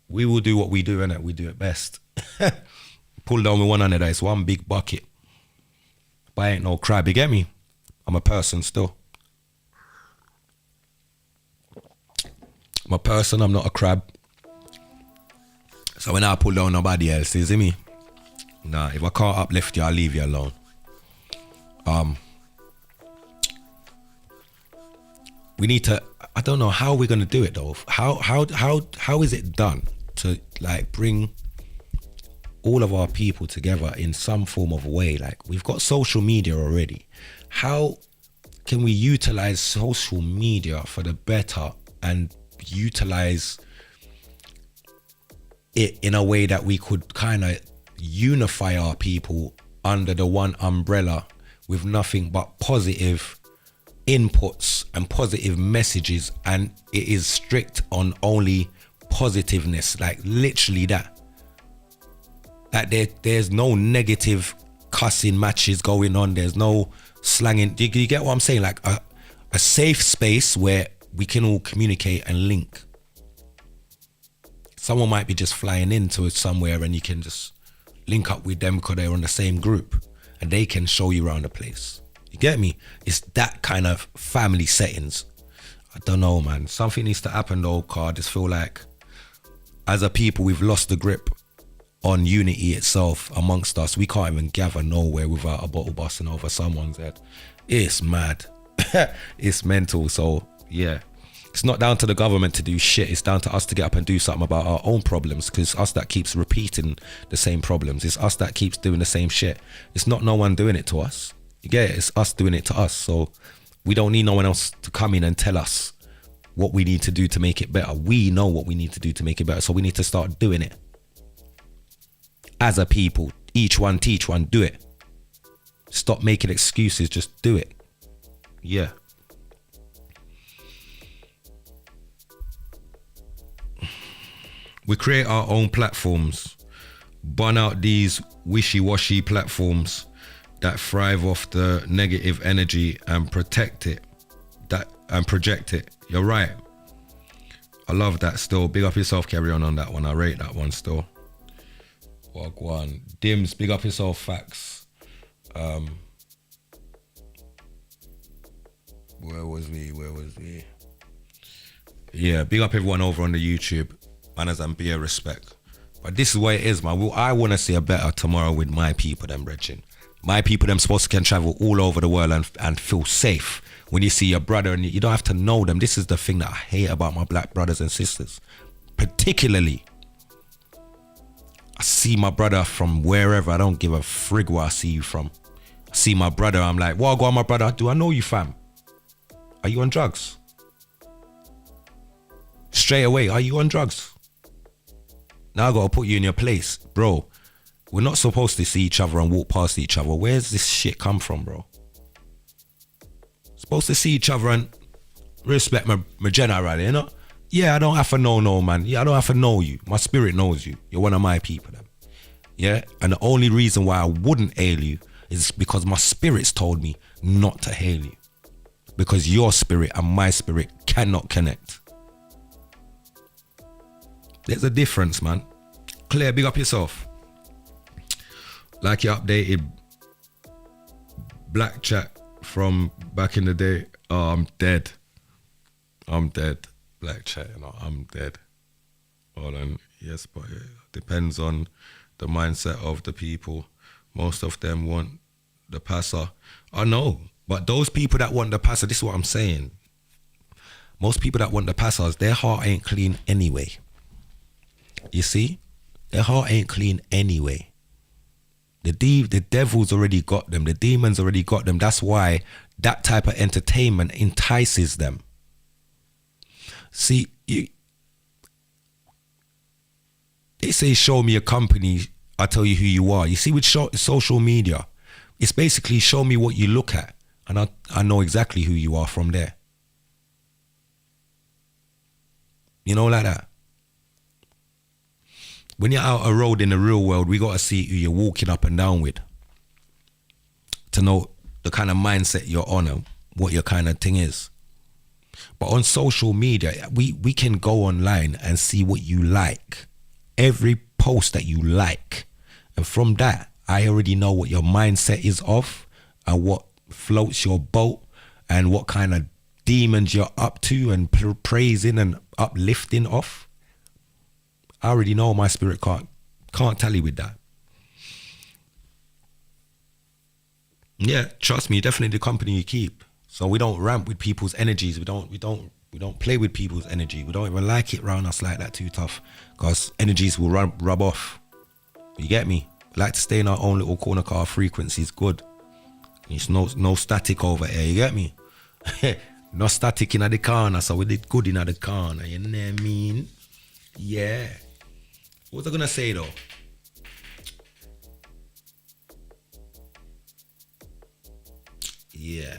we will do what we do, innit? We do it best. Pull down with one another, it's one big bucket. But I ain't no crab, you get me? I'm a person still. I'm a person, I'm not a crab. So when I pull down nobody else, you see me? Nah, if I can't uplift you, I'll leave you alone. We need to I don't know how we're gonna do it though. How is it done to like bring all of our people together in some form of way? Like, we've got social media already. How can we utilize social media for the better and utilize it in a way that we could kind of unify our people under the one umbrella with nothing but positive inputs and positive messages, and it is strict on only positiveness, like literally that. Like there's no negative cussing matches going on, there's no slanging. Do you get what I'm saying? Like a safe space where we can all communicate and link. Someone might be just flying into it somewhere and you can just link up with them because they're on the same group and they can show you around the place. You get me? It's that kind of family settings. I don't know, man. Something needs to happen though, cause I just feel like as a people we've lost the grip on unity itself amongst us. We can't even gather nowhere without a bottle busting over someone's head. It's mad. It's mental. So yeah, it's not down to the government to do shit. It's down to us to get up and do something about our own problems, because it's us that keeps repeating the same problems. It's us that keeps doing the same shit. It's not no one doing it to us. You get it? It's us doing it to us. So we don't need no one else to come in and tell us what we need to do to make it better. We know what we need to do to make it better. So we need to start doing it. As a people, each one teach one, do it. Stop making excuses, just do it. Yeah. We create our own platforms, burn out these wishy-washy platforms that thrive off the negative energy and protect it, and project it. You're right. I love that still. Big up yourself, carry on that one. I rate that one still. Wagwan. Dims, big up yourself, facts. Where was we? Yeah, big up everyone over on the YouTube. Manners and beer respect. But this is what it is, man. I want to see a better tomorrow with my people, them, brethren. My people, them supposed to can travel all over the world and feel safe when you see your brother, and you don't have to know them. This is the thing that I hate about my black brothers and sisters. Particularly, I see my brother from wherever. I don't give a frig where I see you from. I see my brother, I'm like, well, go on, my brother. Do I know you, fam? Are you on drugs? Straight away, are you on drugs? Now I gotta put you in your place. Bro, we're not supposed to see each other and walk past each other. Where's this shit come from, bro? Supposed to see each other and respect my general, you know? Yeah, I don't have to know no, man. Yeah, I don't have to know you. My spirit knows you. You're one of my people, then. Yeah? And the only reason why I wouldn't hail you is because my spirit's told me not to hail you. Because your spirit and my spirit cannot connect. There's a difference, man. Claire, big up yourself. Like you updated Black Chat from back in the day. Oh, I'm dead. Black Chat, you know, I'm dead. Hold on. Yes, but it depends on the mindset of the people. Most of them want the passer. I know, but those people that want the passer, this is what I'm saying. Most people that want the passers, their heart ain't clean anyway. You see? Their heart ain't clean anyway. The devil's already got them. The demons already got them. That's why that type of entertainment entices them. See, they say show me a company, I'll tell you who you are. You see, with social media, it's basically show me what you look at, and I know exactly who you are from there. You know, like that. When you're out a road in the real world, we got to see who you're walking up and down with to know the kind of mindset you're on and what your kind of thing is. But on social media, we can go online and see what you like. Every post that you like. And from that, I already know what your mindset is of and what floats your boat and what kind of demons you're up to and praising and uplifting off. I already know my spirit can't tally with that. Yeah, trust me, definitely the company you keep. So we don't ramp with people's energies. We don't We don't play with people's energy. We don't even like it around us like that too tough, because energies will rub off. You get me? We like to stay in our own little corner, car. Our frequency is good. It's no static over here. You get me? No static in the corner, so we did good in the corner. You know what I mean? Yeah. What was I gonna say though? Yeah.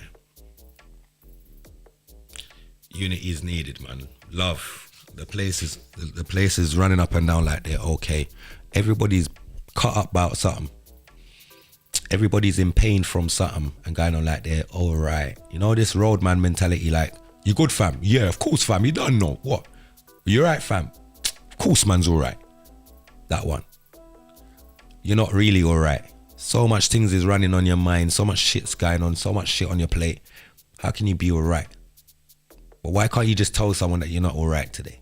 Unity is needed, man. Love. The place is running up and down like they're okay. Everybody's cut up about something. Everybody's in pain from something and going on like they're alright. You know this roadman mentality, like, you good fam? Yeah, of course fam, you don't know. What? You right fam? Of course man's alright. That one. You're not really alright. So much things is running on your mind, so much shit's going on, so much shit on your plate. How can you be alright? But why can't you just tell someone that you're not alright today?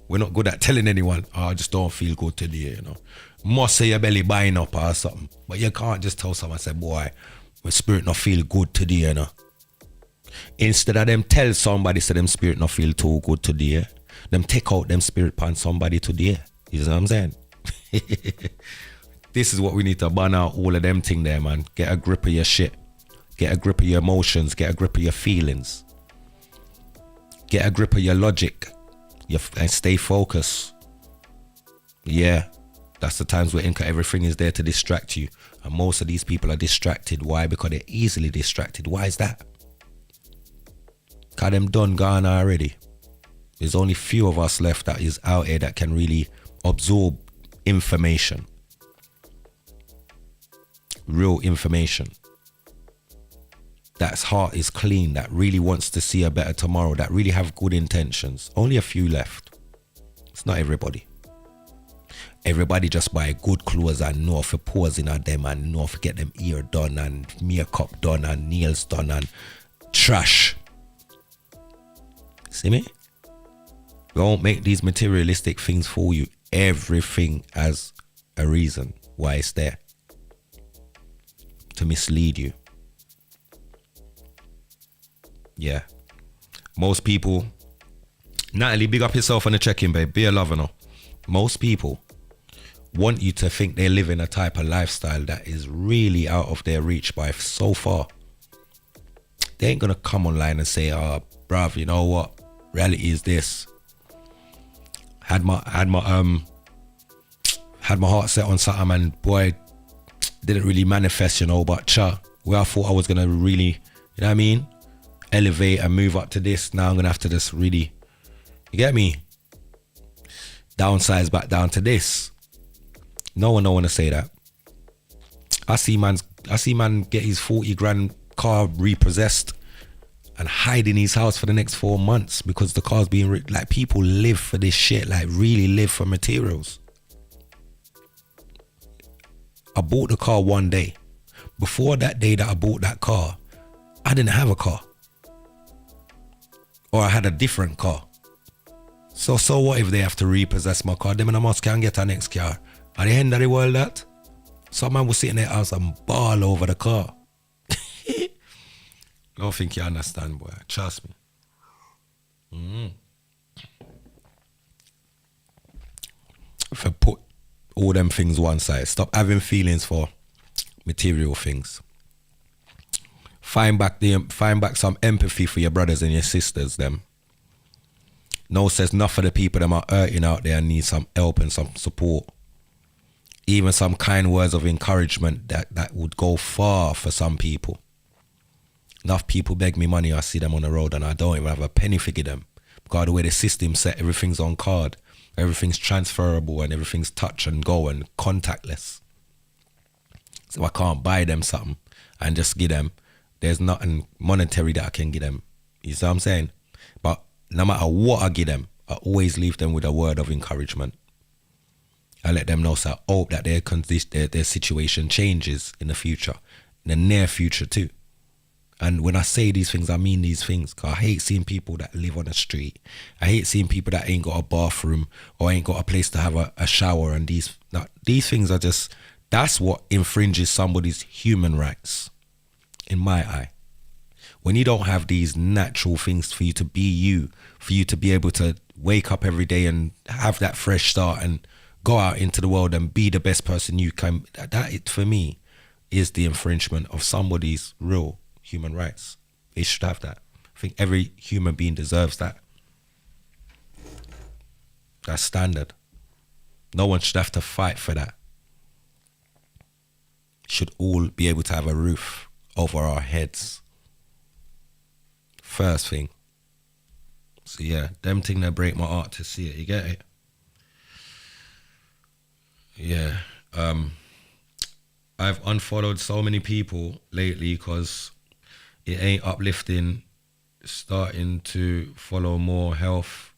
We're not good at telling anyone, oh, I just don't feel good today, you know. Must say your belly buying up or something. But you can't just tell someone, say, boy, my spirit not feel good today, you know. Instead of them tell somebody, say them spirit not feel too good today, them take out them spirit pan somebody today. You know what I'm saying? This is what we need to ban out all of them thing there, man. Get a grip of your shit. Get a grip of your emotions. Get a grip of your feelings. Get a grip of your logic. And stay focused. Yeah. That's the times where everything is there to distract you. And most of these people are distracted. Why? Because they're easily distracted. Why is that? Because them done gone already. There's only few of us left that is out here that can really absorb information. Real information. That's heart is clean, that really wants to see a better tomorrow, that really have good intentions. Only a few left. It's not everybody. Everybody just buy good clothes and know for posing at them and know for get them ear done and makeup done and nails done and trash. See me? Don't make these materialistic things for you. Everything has a reason why it's there. To mislead you. Yeah. Most people, Natalie, big up yourself on the check-in, babe. Be a lover now. Most people want you to think they're living a type of lifestyle that is really out of their reach by so far. They ain't gonna come online and say, oh, bruv, you know what? Reality is this. Had my heart set on something and boy, didn't really manifest, you know, but where I thought I was gonna really, you know what I mean? Elevate and move up to this. Now I'm gonna have to just really, you get me? Downsize back down to this. No one don't want to say that. I see man get his 40 grand car repossessed and hide in his house for the next 4 months because the car's being like, people live for this shit, like really live for materials. I bought the car one day. Before that day that I bought that car, I didn't have a car. Or I had a different car. So what if they have to repossess my car? Them and I must can get a next car. At the end of the world that, some man will sit in their house and ball over the car. I don't think you understand, boy. Trust me. If I put all them things one side, stop having feelings for material things. Find back some empathy for your brothers and your sisters, them. No says enough for the people that are hurting out there and need some help and some support. Even some kind words of encouragement that would go far for some people. Enough people beg me money, I see them on the road and I don't even have a penny to give them. Because the way the system set, everything's on card. Everything's transferable and everything's touch and go and contactless. So I can't buy them something and just give them. There's nothing monetary that I can give them. You see what I'm saying? But no matter what I give them, I always leave them with a word of encouragement. I let them know, so I hope that their situation changes in the future, in the near future too. And when I say these things, I mean these things. Cause I hate seeing people that live on the street. I hate seeing people that ain't got a bathroom or ain't got a place to have a shower. And these things are just, that's what infringes somebody's human rights, in my eye. When you don't have these natural things for you to be you, for you to be able to wake up every day and have that fresh start and go out into the world and be the best person you can, that for me is the infringement of somebody's real human rights. They should have that. I think every human being deserves that. That's standard. No one should have to fight for that. Should all be able to have a roof over our heads. First thing. So yeah, them thing that break my heart to see it. You get it? Yeah. I've unfollowed so many people lately because it ain't uplifting. Starting to follow more health,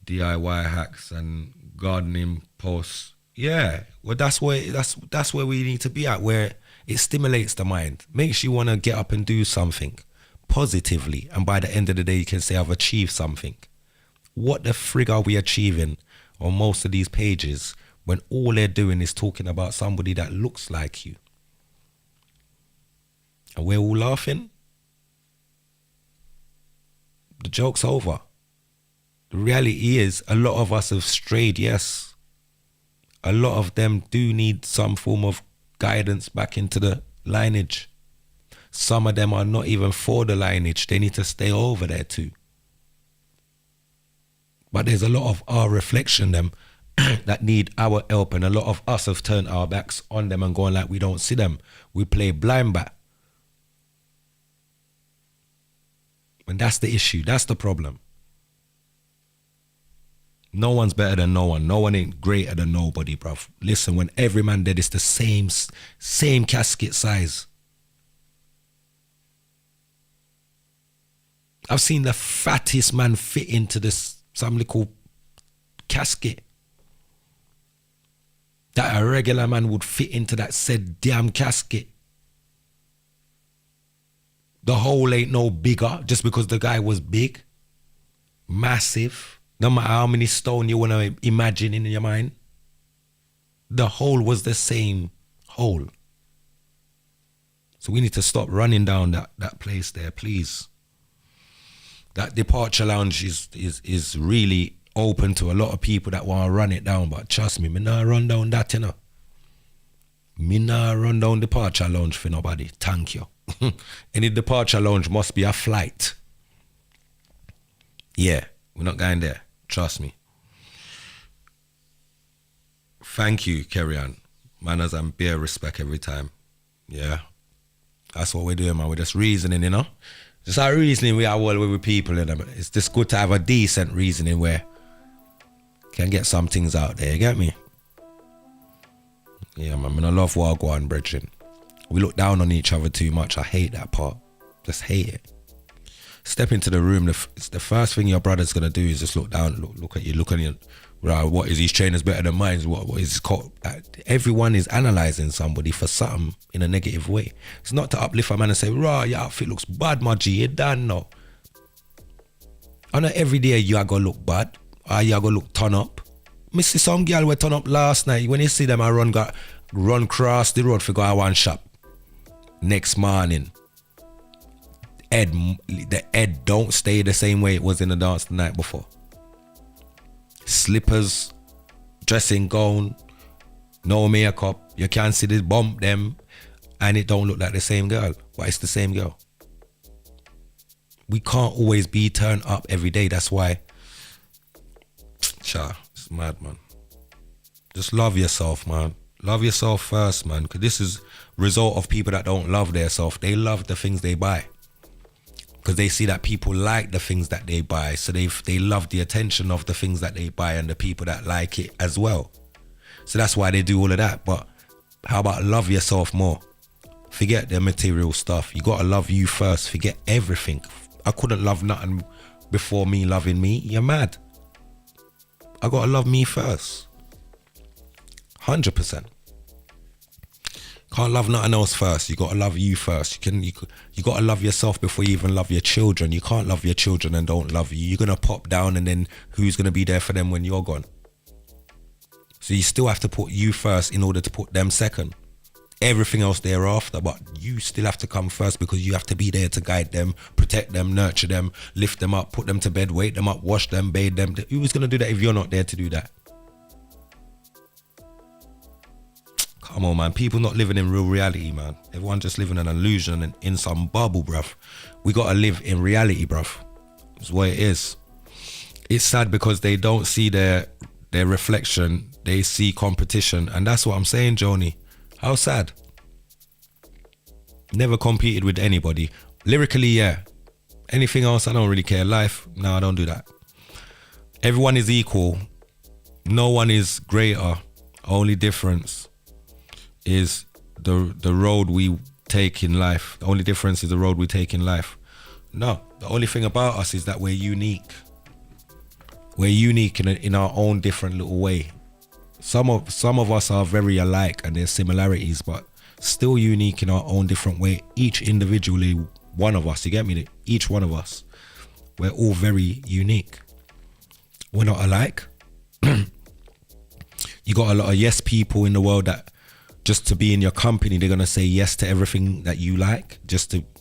DIY hacks and gardening posts. Yeah, well that's where we need to be at, where it stimulates the mind, makes you want to get up and do something positively, and by the end of the day you can say I've achieved something. What the frig are we achieving on most of these pages when all they're doing is talking about somebody that looks like you? And we're all laughing? The joke's over. The reality is a lot of us have strayed, yes. A lot of them do need some form of guidance back into the lineage. Some of them are not even for the lineage. They need to stay over there too. But there's a lot of our reflection them that need our help, and a lot of us have turned our backs on them and gone like we don't see them. We play blind bat. And that's the issue. That's the problem. No one's better than no one. No one ain't greater than nobody, bruv. Listen, when every man dead, it's the same casket size. I've seen the fattest man fit into this some little casket that a regular man would fit into that said damn casket. The hole ain't no bigger just because the guy was big, massive. No matter how many stone you want to imagine in your mind, the hole was the same hole. So we need to stop running down that place there, please. That departure lounge is really open to a lot of people that want to run it down, but trust me, me not run down that, you know. Me not run down departure lounge for nobody. Thank you. Any departure lounge must be a flight. Yeah, we're not going there. Trust me. Thank you, Carry On. Manners and bare respect every time. Yeah. That's what we're doing, man. We're just reasoning, you know. Just our reasoning we are well with people, you know. It's just good to have a decent reasoning where can get some things out there, you get me? Yeah, man. I love Wagwan, brethren. We look down on each other too much. I hate that part. Just hate it. Step into the room. The first thing your brother's gonna do is just look down, look at you, look at you. Right, what is his trainers better than mine? What is his called? Everyone is analysing somebody for something in a negative way. It's not to uplift a man and say, "Raw, your outfit looks bad, my G. You done now." I know every day you are gonna look bad, or you are gonna look turn up. Me see some girl we turn up last night. When you see them, I run cross the road for go to one shop. Next morning, the head don't stay the same way it was in the dance the night before. Slippers, dressing gown, no makeup. You can't see the bump them, and it don't look like the same girl, but it's the same girl. We can't always be turned up every day. That's why, it's mad, man. Just love yourself, man. Love yourself first, man, because this is result of people that don't love themselves. They love the things they buy because they see that people like the things that they buy, so they love the attention of the things that they buy and the people that like it as well. So that's why they do all of that. But how about love yourself more? Forget the material stuff. You gotta love you first. Forget everything. I couldn't love nothing before me loving me. You're mad. I gotta love me first. 100%. Can't love nothing else first. You gotta love you first. You gotta love yourself before you even love your children. You can't love your children and don't love you. You're gonna pop down, and then who's gonna be there for them when you're gone? So you still have to put you first in order to put them second. everything else thereafter, but you still have to come first because you have to be there to guide them, protect them, nurture them, lift them up, put them to bed, wake them up, wash them, bathe them. Who's going to do that if you're not there to do that? Come on, man. People not living in real reality, man. Everyone just living an illusion and in some bubble, bruv. We got to live in reality, bruv. That's what it is. It's sad because they don't see their reflection. They see competition. And that's what I'm saying, Joni. How sad. Never competed with anybody. Lyrically, yeah. Anything else, I don't really care. Life, no, I don't do that. Everyone is equal. No one is greater. Only difference is the road we take in life. The only difference is the road we take in life. No, the only thing about us is that we're unique. We're unique in our own different little way. Some of us are very alike and there's similarities, but still unique in our own different way. Each individually, one of us, you get me? Each one of us, we're all very unique. We're not alike. You got a lot of yes people in the world that just to be in your company, they're gonna say yes to everything that you like,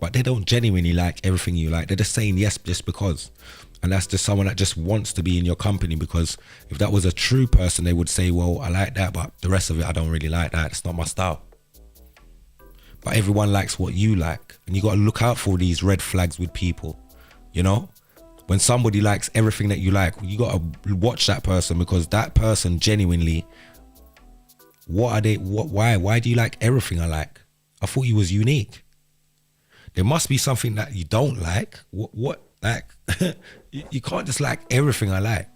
but they don't genuinely like everything you like. They're just saying yes just because. And that's just someone that just wants to be in your company, because if that was a true person, they would say, well, I like that, but the rest of it, I don't really like that. It's not my style. But everyone likes what you like. And you got to look out for these red flags with people, you know? When somebody likes everything that you like, you got to watch that person, because that person genuinely, why do you like everything I like? I thought you was unique. There must be something that you don't like. What like, you can't just like everything I like.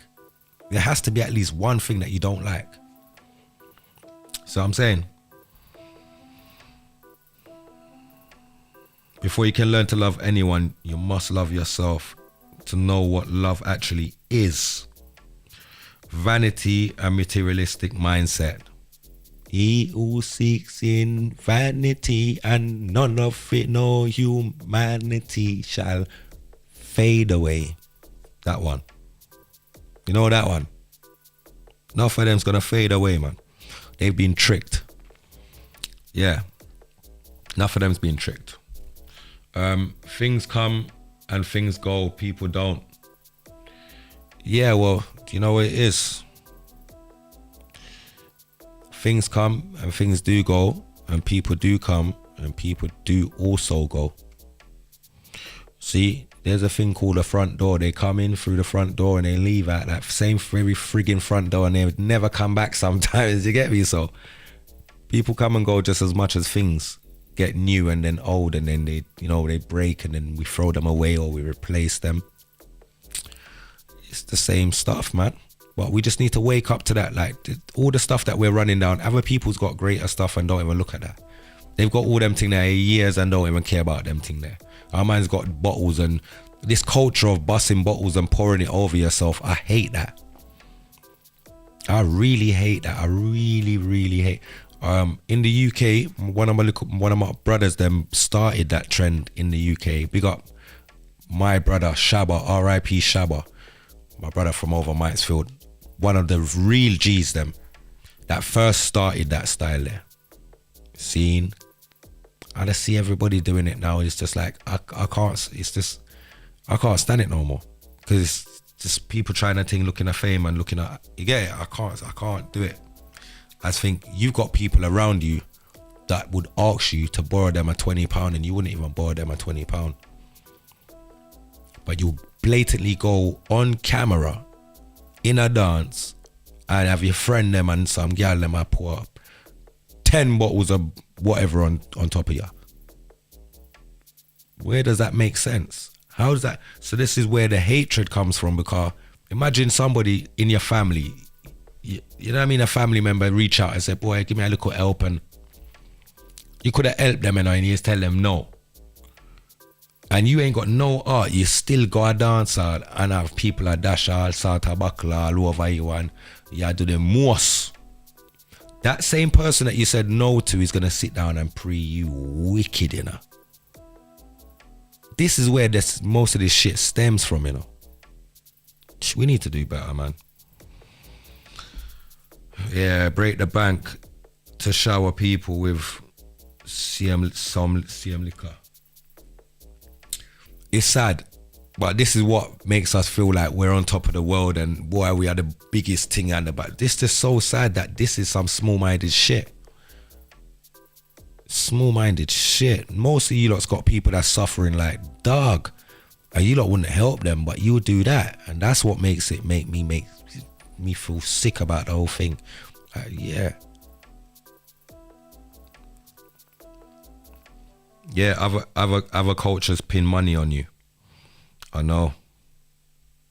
There has to be at least one thing that you don't like. So I'm saying, before you can learn to love anyone, you must love yourself to know what love actually is. Vanity and materialistic mindset. He who seeks in vanity and none of it no humanity shall fade away. That one. You know that one? Enough of them's gonna fade away, man. They've been tricked. Yeah. Enough of them's been tricked. Things come and things go. People don't. Yeah, well, do you know what it is? Things come and things do go, and people do come and people do also go. See, there's a thing called a front door. They come in through the front door and they leave out that same very friggin' front door, and they would never come back sometimes, you get me? So people come and go just as much as things get new and then old, and then they break, and then we throw them away or we replace them. It's the same stuff, man. But we just need to wake up to that. Like, all the stuff that we're running down, other people's got greater stuff and don't even look at that. They've got all them thing there years and don't even care about them thing there. Our man's got bottles, and this culture of busting bottles and pouring it over yourself, I hate that. I really hate that. I really, really hate. In the UK, one of my brothers them started that trend in the UK. Big up my brother Shabba, R.I.P. Shabba, my brother from over Mansfield. One of the real G's them that first started that style there. Seen. I just see everybody doing it now. It's just like I can't stand it no more, because it's just people trying to think, looking at fame and looking at, you get it? I can't do it. I think you've got people around you that would ask you to borrow them a £20 and you wouldn't even borrow them a £20, but you blatantly go on camera in a dance and have your friend them and some girl them I pour up 10 bottles of whatever on top of you. Where does that make sense? How does that? So this is where the hatred comes from, because imagine somebody in your family, you know what I mean, a family member reach out and say, boy, give me a little help, and you could have helped them, and you just tell them no. And you ain't got no art, you still go a dance hall and have people a dash all sort of buckle all over you, and you do the most. That same person that you said no to is gonna sit down and pray you wicked, you know. This is where most of this shit stems from, you know. We need to do better, man. Yeah, break the bank to shower people with CM liquor. It's sad, but this is what makes us feel like we're on top of the world and boy, we are the biggest thing and about. This is so sad that this is some small-minded shit. Small-minded shit. Most of you lot's got people that's suffering like dog, and you lot wouldn't help them, but you do that, and that's what makes me feel sick about the whole thing. Yeah, other cultures pin money on you. I know.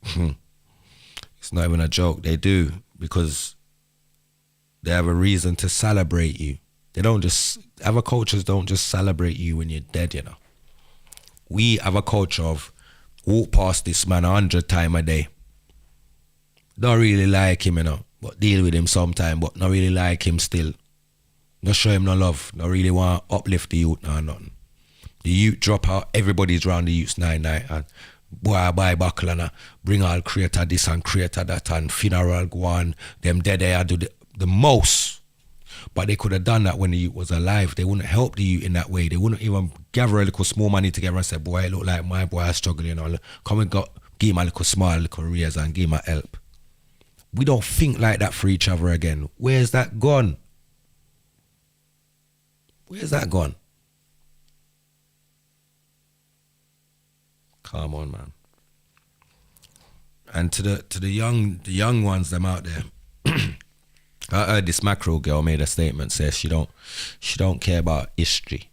It's not even a joke. They do, because they have a reason to celebrate you. They don't just, other cultures don't just celebrate you when you're dead, you know. We have a culture of walk past this man 100 times a day. Don't really like him, you know, but deal with him sometime, but not really like him still. Not show him no love. Not really want to uplift the youth or nothing. The youth drop out, everybody's round the youths night, and boy I buy buckle and bring all creator this and creator that and funeral go on. Them dead there do the most. But they could have done that when the youth was alive. They wouldn't help the youth in that way. They wouldn't even gather a little small money together and say, boy, I look like my boy is struggling, you know. Come and give him a little small little raise and give him a help. We don't think like that for each other again. Where's that gone? Where's that gone? Come on, man. And to the young ones them out there, I heard this macro girl made a statement, says she don't care about history.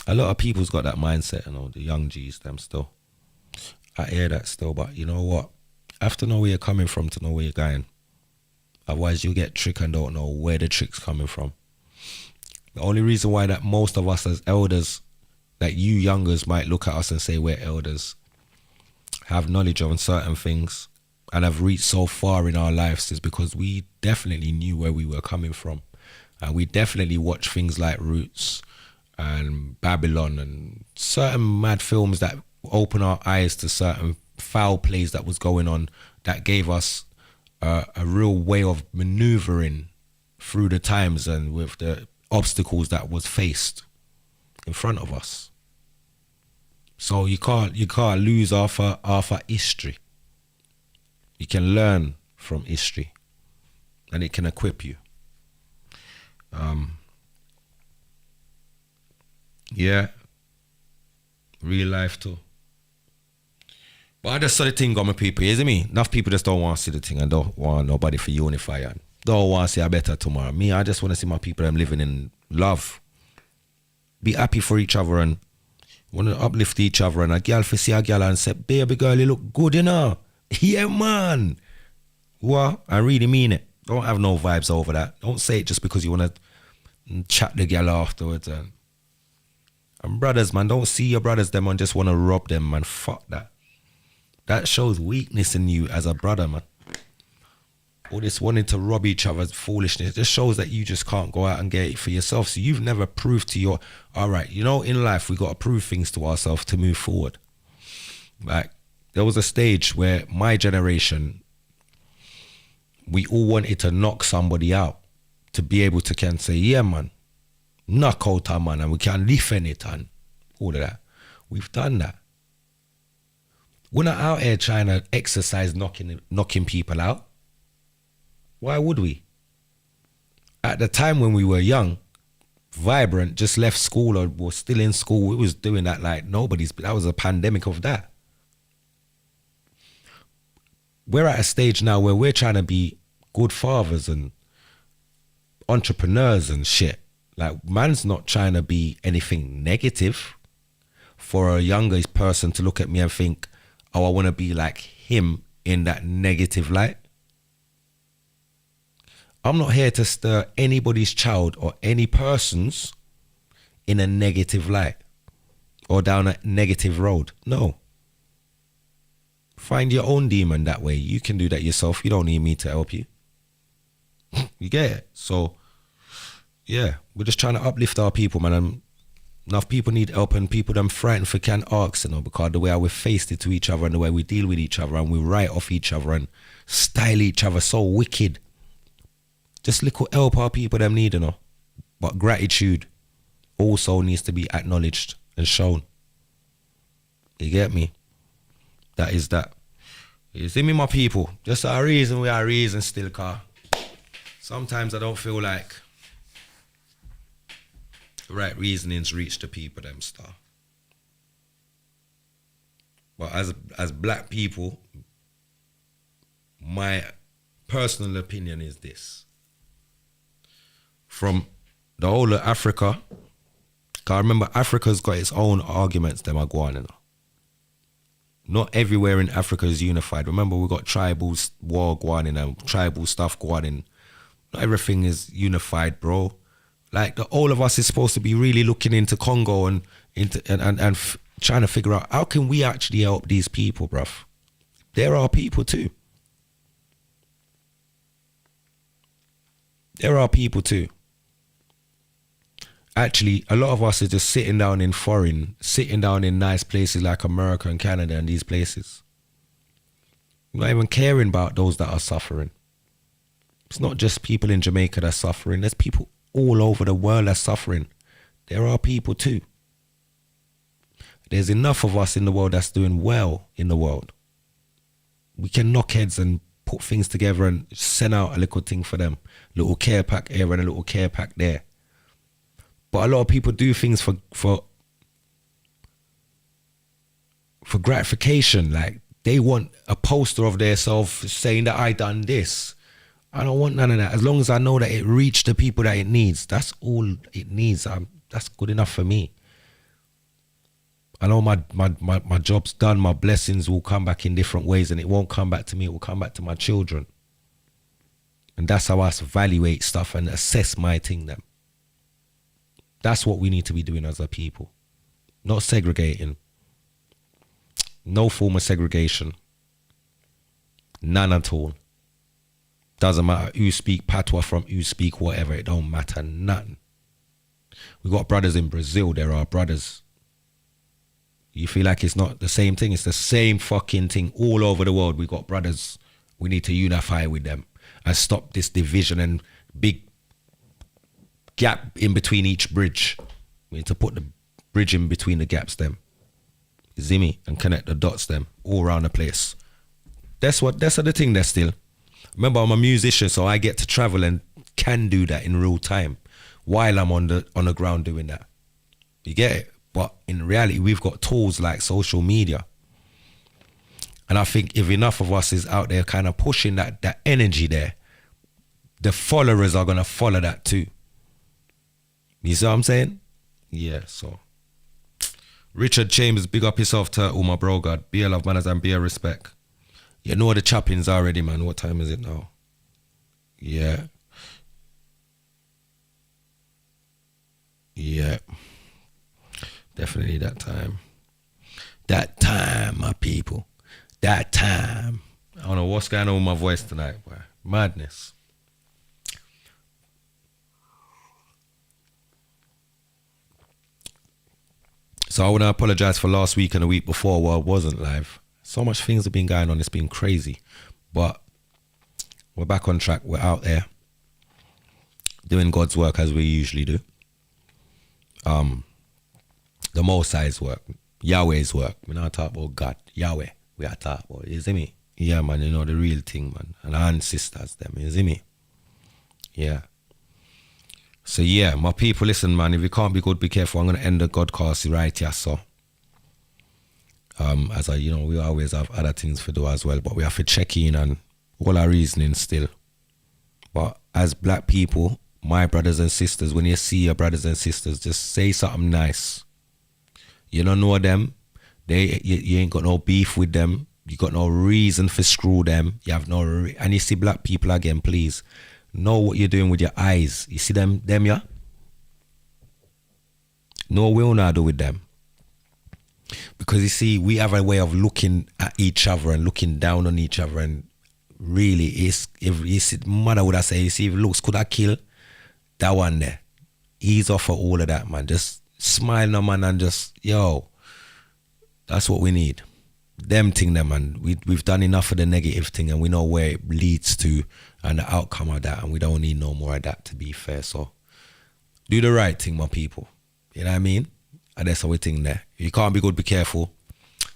A lot of people's got that mindset, you know, the young G's them still. I hear that still, but you know what? I have to know where you're coming from to know where you're going. Otherwise you get tricked and don't know where the trick's coming from. The only reason why that most of us as elders, that you youngers might look at us and say we're elders, have knowledge of certain things and have reached so far in our lives is because we definitely knew where we were coming from. And we definitely watched things like Roots and Babylon and certain mad films that open our eyes to certain foul plays that was going on, that gave us a real way of maneuvering through the times and with the obstacles that was faced in front of us. So you can't lose off a history. You can learn from history, and it can equip you. Yeah, real life too. But I just saw the thing on my people, you see me? Enough people just don't want to see the thing and don't want nobody for unify and don't want to see a better tomorrow. Me, I just want to see my people them living in love. Be happy for each other and want to uplift each other, and a girl for see a girl and say, baby girl, you look good, you know. Yeah, man. What? I really mean it. Don't have no vibes over that. Don't say it just because you want to chat the girl afterwards. And brothers, man, don't see your brothers them and just want to rob them, man. Fuck that. That shows weakness in you as a brother, man. All this wanting to rob each other's foolishness, it just shows that you just can't go out and get it for yourself. So you've never proved to your, all right, you know, in life, we got to prove things to ourselves to move forward. Like, there was a stage where my generation, we all wanted to knock somebody out to be able to can say, yeah, man, knock out a man and we can defend it and all of that. We've done that. We're not out here trying to exercise knocking people out. Why would we? At the time when we were young, vibrant, just left school or was still in school, we was doing that like nobody's, that was a pandemic of that. We're at a stage now where we're trying to be good fathers and entrepreneurs and shit. Like, man's not trying to be anything negative for a younger person to look at me and think, oh, I want to be like him in that negative light. I'm not here to stir anybody's child or any person's in a negative light or down a negative road. No. Find your own demon that way. You can do that yourself. You don't need me to help you. You get it? So, yeah, we're just trying to uplift our people, man. And enough people need help, and people them frightened for can't ask, you know, because the way how we faced it to each other and the way we deal with each other and we write off each other and style each other so wicked. Just little help our people them need, you know. But gratitude, also needs to be acknowledged and shown. You get me? That is that. You see me, my people? Just a reason we are reason still, car. Sometimes I don't feel like the right reasonings reach the people them stuff. But as black people, my personal opinion is this. From the whole of Africa, because remember Africa's got its own arguments them are going on. Not everywhere in Africa is unified. Remember, we got tribal war going in and tribal stuff going in. Not everything is unified, bro. Like all of us is supposed to be really looking into Congo and trying to figure out how can we actually help these people, bruv. There are people too. There are people too. Actually, a lot of us are just sitting down in nice places like America and Canada and these places. Not even caring about those that are suffering. It's not just people in Jamaica that's suffering. There's people all over the world that's suffering. There are people too. There's enough of us in the world that's doing well in the world. We can knock heads and put things together and send out a little thing for them. Little care pack here and a little care pack there. But a lot of people do things for gratification. Like they want a poster of themselves saying that I done this. I don't want none of that. As long as I know that it reached the people that it needs, that's all it needs. That's good enough for me. I know my job's done. My blessings will come back in different ways, and it won't come back to me. It will come back to my children. And that's how I evaluate stuff and assess my thing then. That's what we need to be doing as a people. Not segregating. No form of segregation. None at all. Doesn't matter who speak patois from who speak whatever. It don't matter nothing. We got brothers in Brazil. There are brothers. You feel like it's not the same thing? It's the same fucking thing all over the world. We got brothers. We need to unify with them and stop this division and big gap in between each bridge. We need to put the bridge in between the gaps them. You see me? And connect the dots them all around the place. That's the thing there still. Remember, I'm a musician, so I get to travel and can do that in real time while I'm on the ground doing that. You get it? But in reality, we've got tools like social media. And I think if enough of us is out there kind of pushing that energy there, the followers are going to follow that too. You see what I'm saying? Yeah, so. Richard Chambers, big up yourself, Turtle, my bro, God. Be a love, manners, and be a respect. You know the choppings already, man. What time is it now? Yeah. Yeah. Definitely that time. That time, my people. That time. I don't know what's going on with my voice tonight, boy. Madness. So I want to apologize for last week and the week before where I wasn't live. So much things have been going on. It's been crazy. But we're back on track. We're out there doing God's work as we usually do. The Most High's work. Yahweh's work. We're not talking about God. Yahweh. We are talking about. You see me? Yeah, man. You know the real thing, man. And our ancestors, them. You see me? Yeah. So yeah, my people, listen, man, if you can't be good, be careful. I'm going to end the Godcast right here, so. As I, we always have other things to do as well, but we have to check in and all our reasoning still. But as black people, my brothers and sisters, when you see your brothers and sisters, just say something nice. You don't know them. You ain't got no beef with them. You got no reason for screw them. You have no, and you see black people again, please. Know what you're doing with your eyes. You see them, yeah? No, we will not do with them. Because you see, we have a way of looking at each other and looking down on each other, and really, if you see, mother would have said, you see, if looks could have killed, that one there. Ease off of all of that, man. Just smile no man and just, that's what we need. Them thing there, man. We've done enough of the negative thing and we know where it leads to and the outcome of that, and we don't need no more of that, to be fair. So do the right thing, my people. You know what I mean? And that's how we think there. You can't be good, be careful.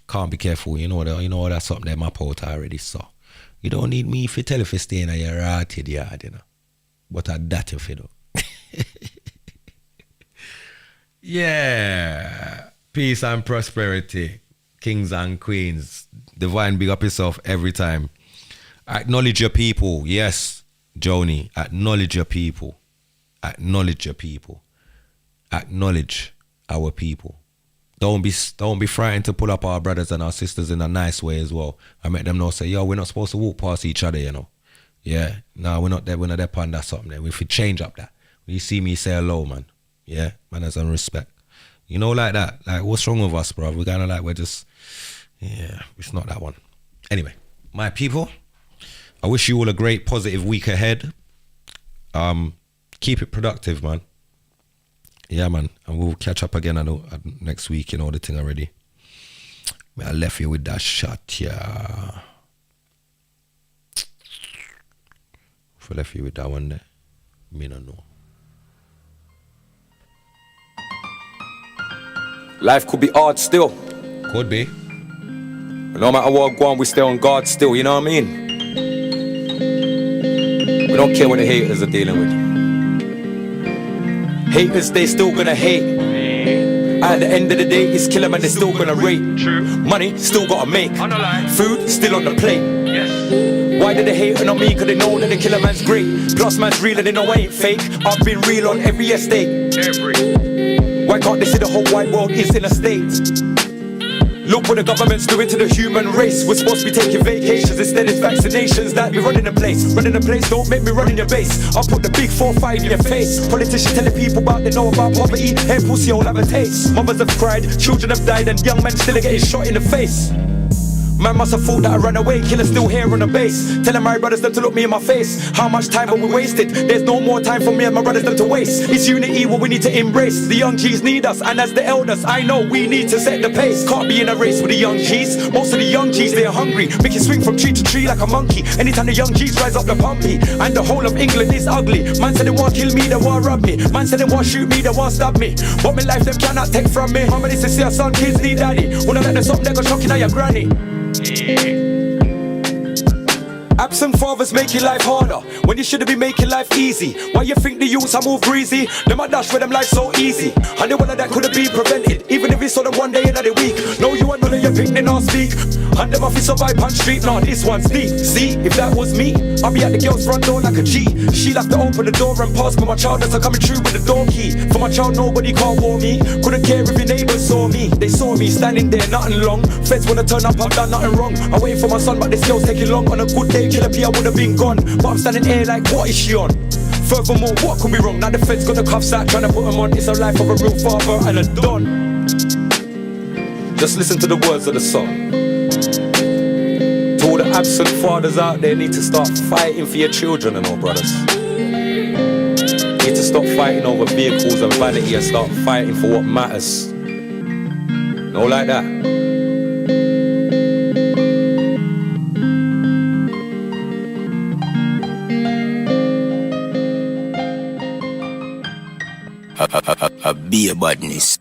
Can't be careful. You know that's something there map out already. So you don't need me if you tell if you stay in your rotted yard, you know. But I that if you do. Yeah. Peace and prosperity. Kings and queens. Divine, big up yourself every time. Acknowledge your people. Yes, Joni. Acknowledge your people. Acknowledge your people. Acknowledge our people. Don't be frightened to pull up our brothers and our sisters in a nice way as well. I make them know, say, yo, we're not supposed to walk past each other, you know. Yeah. No, we're not there on that something there. If we change up that. When you see me, say hello, man. Yeah. Manners and respect. You know, like that. Like, what's wrong with us, bro? We're kind of like, we're just, yeah, it's not that one. Anyway, my people, I wish you all a great positive week ahead. Keep it productive, man. Yeah, man. And we'll catch up again next week, you know, the thing already. I left you with that shot, yeah. If I left you with that one there, me no know.
Life could be hard still.
Could be.
But no matter what go on, we stay on guard still, you know what I mean? We don't care what the haters are dealing with. Haters, they still gonna hate. At the end of the day, it's killer man, they still gonna rate.
True.
Money, still gotta make.
On the line.
Food, still on the plate.
Yes.
Why did they hate on me? Cause they know that the killer man's great. Plus man's real and they know I ain't fake. I've been real on every estate. Why can't they see the whole wide world is in a state? Look what the government's doing to the human race. We're supposed to be taking vacations, instead it's vaccinations that be running the place. Running the place, don't make me run in your base. I'll put the big 4-5 in your face. Politicians telling people about they know about poverty. Hey pussy, all have a taste. Mothers have cried, children have died, and young men still are getting shot in the face. Man must have thought that I ran away, killer still here on the base. Telling my brothers them to look me in my face. How much time have we wasted? There's no more time for me and my brothers them to waste. It's unity what we need to embrace. The young G's need us, and as the elders, I know we need to set the pace. Can't be in a race with the young G's. Most of the young G's, they're hungry. Make it swing from tree to tree like a monkey. Anytime the young G's rise up the pumpy. And the whole of England is ugly. Man said they want kill me, they want rob me. Man said they want shoot me, they want stab me. But my life them cannot take from me. Mama needs to see her son, kids need daddy. Wanna let them something they go shocking at your granny. Absent fathers make your life harder when you shouldn't be making life easy. Why you think the youths are move greasy? Them a dash with them life so easy. And the one that could have been prevented, even if it's saw them one day in the week. No, you and none of your pick, they not speak. And them off is survive on street, nah, this one's deep. See, if that was me, I'd be at the girl's front door like a G. She'll have to open the door and pass for my child that's coming through with the door key. For my child, nobody can't warn me. Couldn't care if your neighbors saw me. They saw me standing there, nothing long. Feds wanna turn up, I've done nothing wrong. I'm waiting for my son, but this girl's taking long. On a good day, Killer P, I would've been gone. But I'm standing here like, what is she on? Furthermore, what could be wrong? Now the feds got the cuffs out, trying to put them on. It's a life of a real father and a don. Just listen to the words of the song. To all the absent fathers out there, need to start fighting for your children and all, brothers. Need to stop fighting over vehicles and vanity and start fighting for what matters. No, like that.
Be a badness.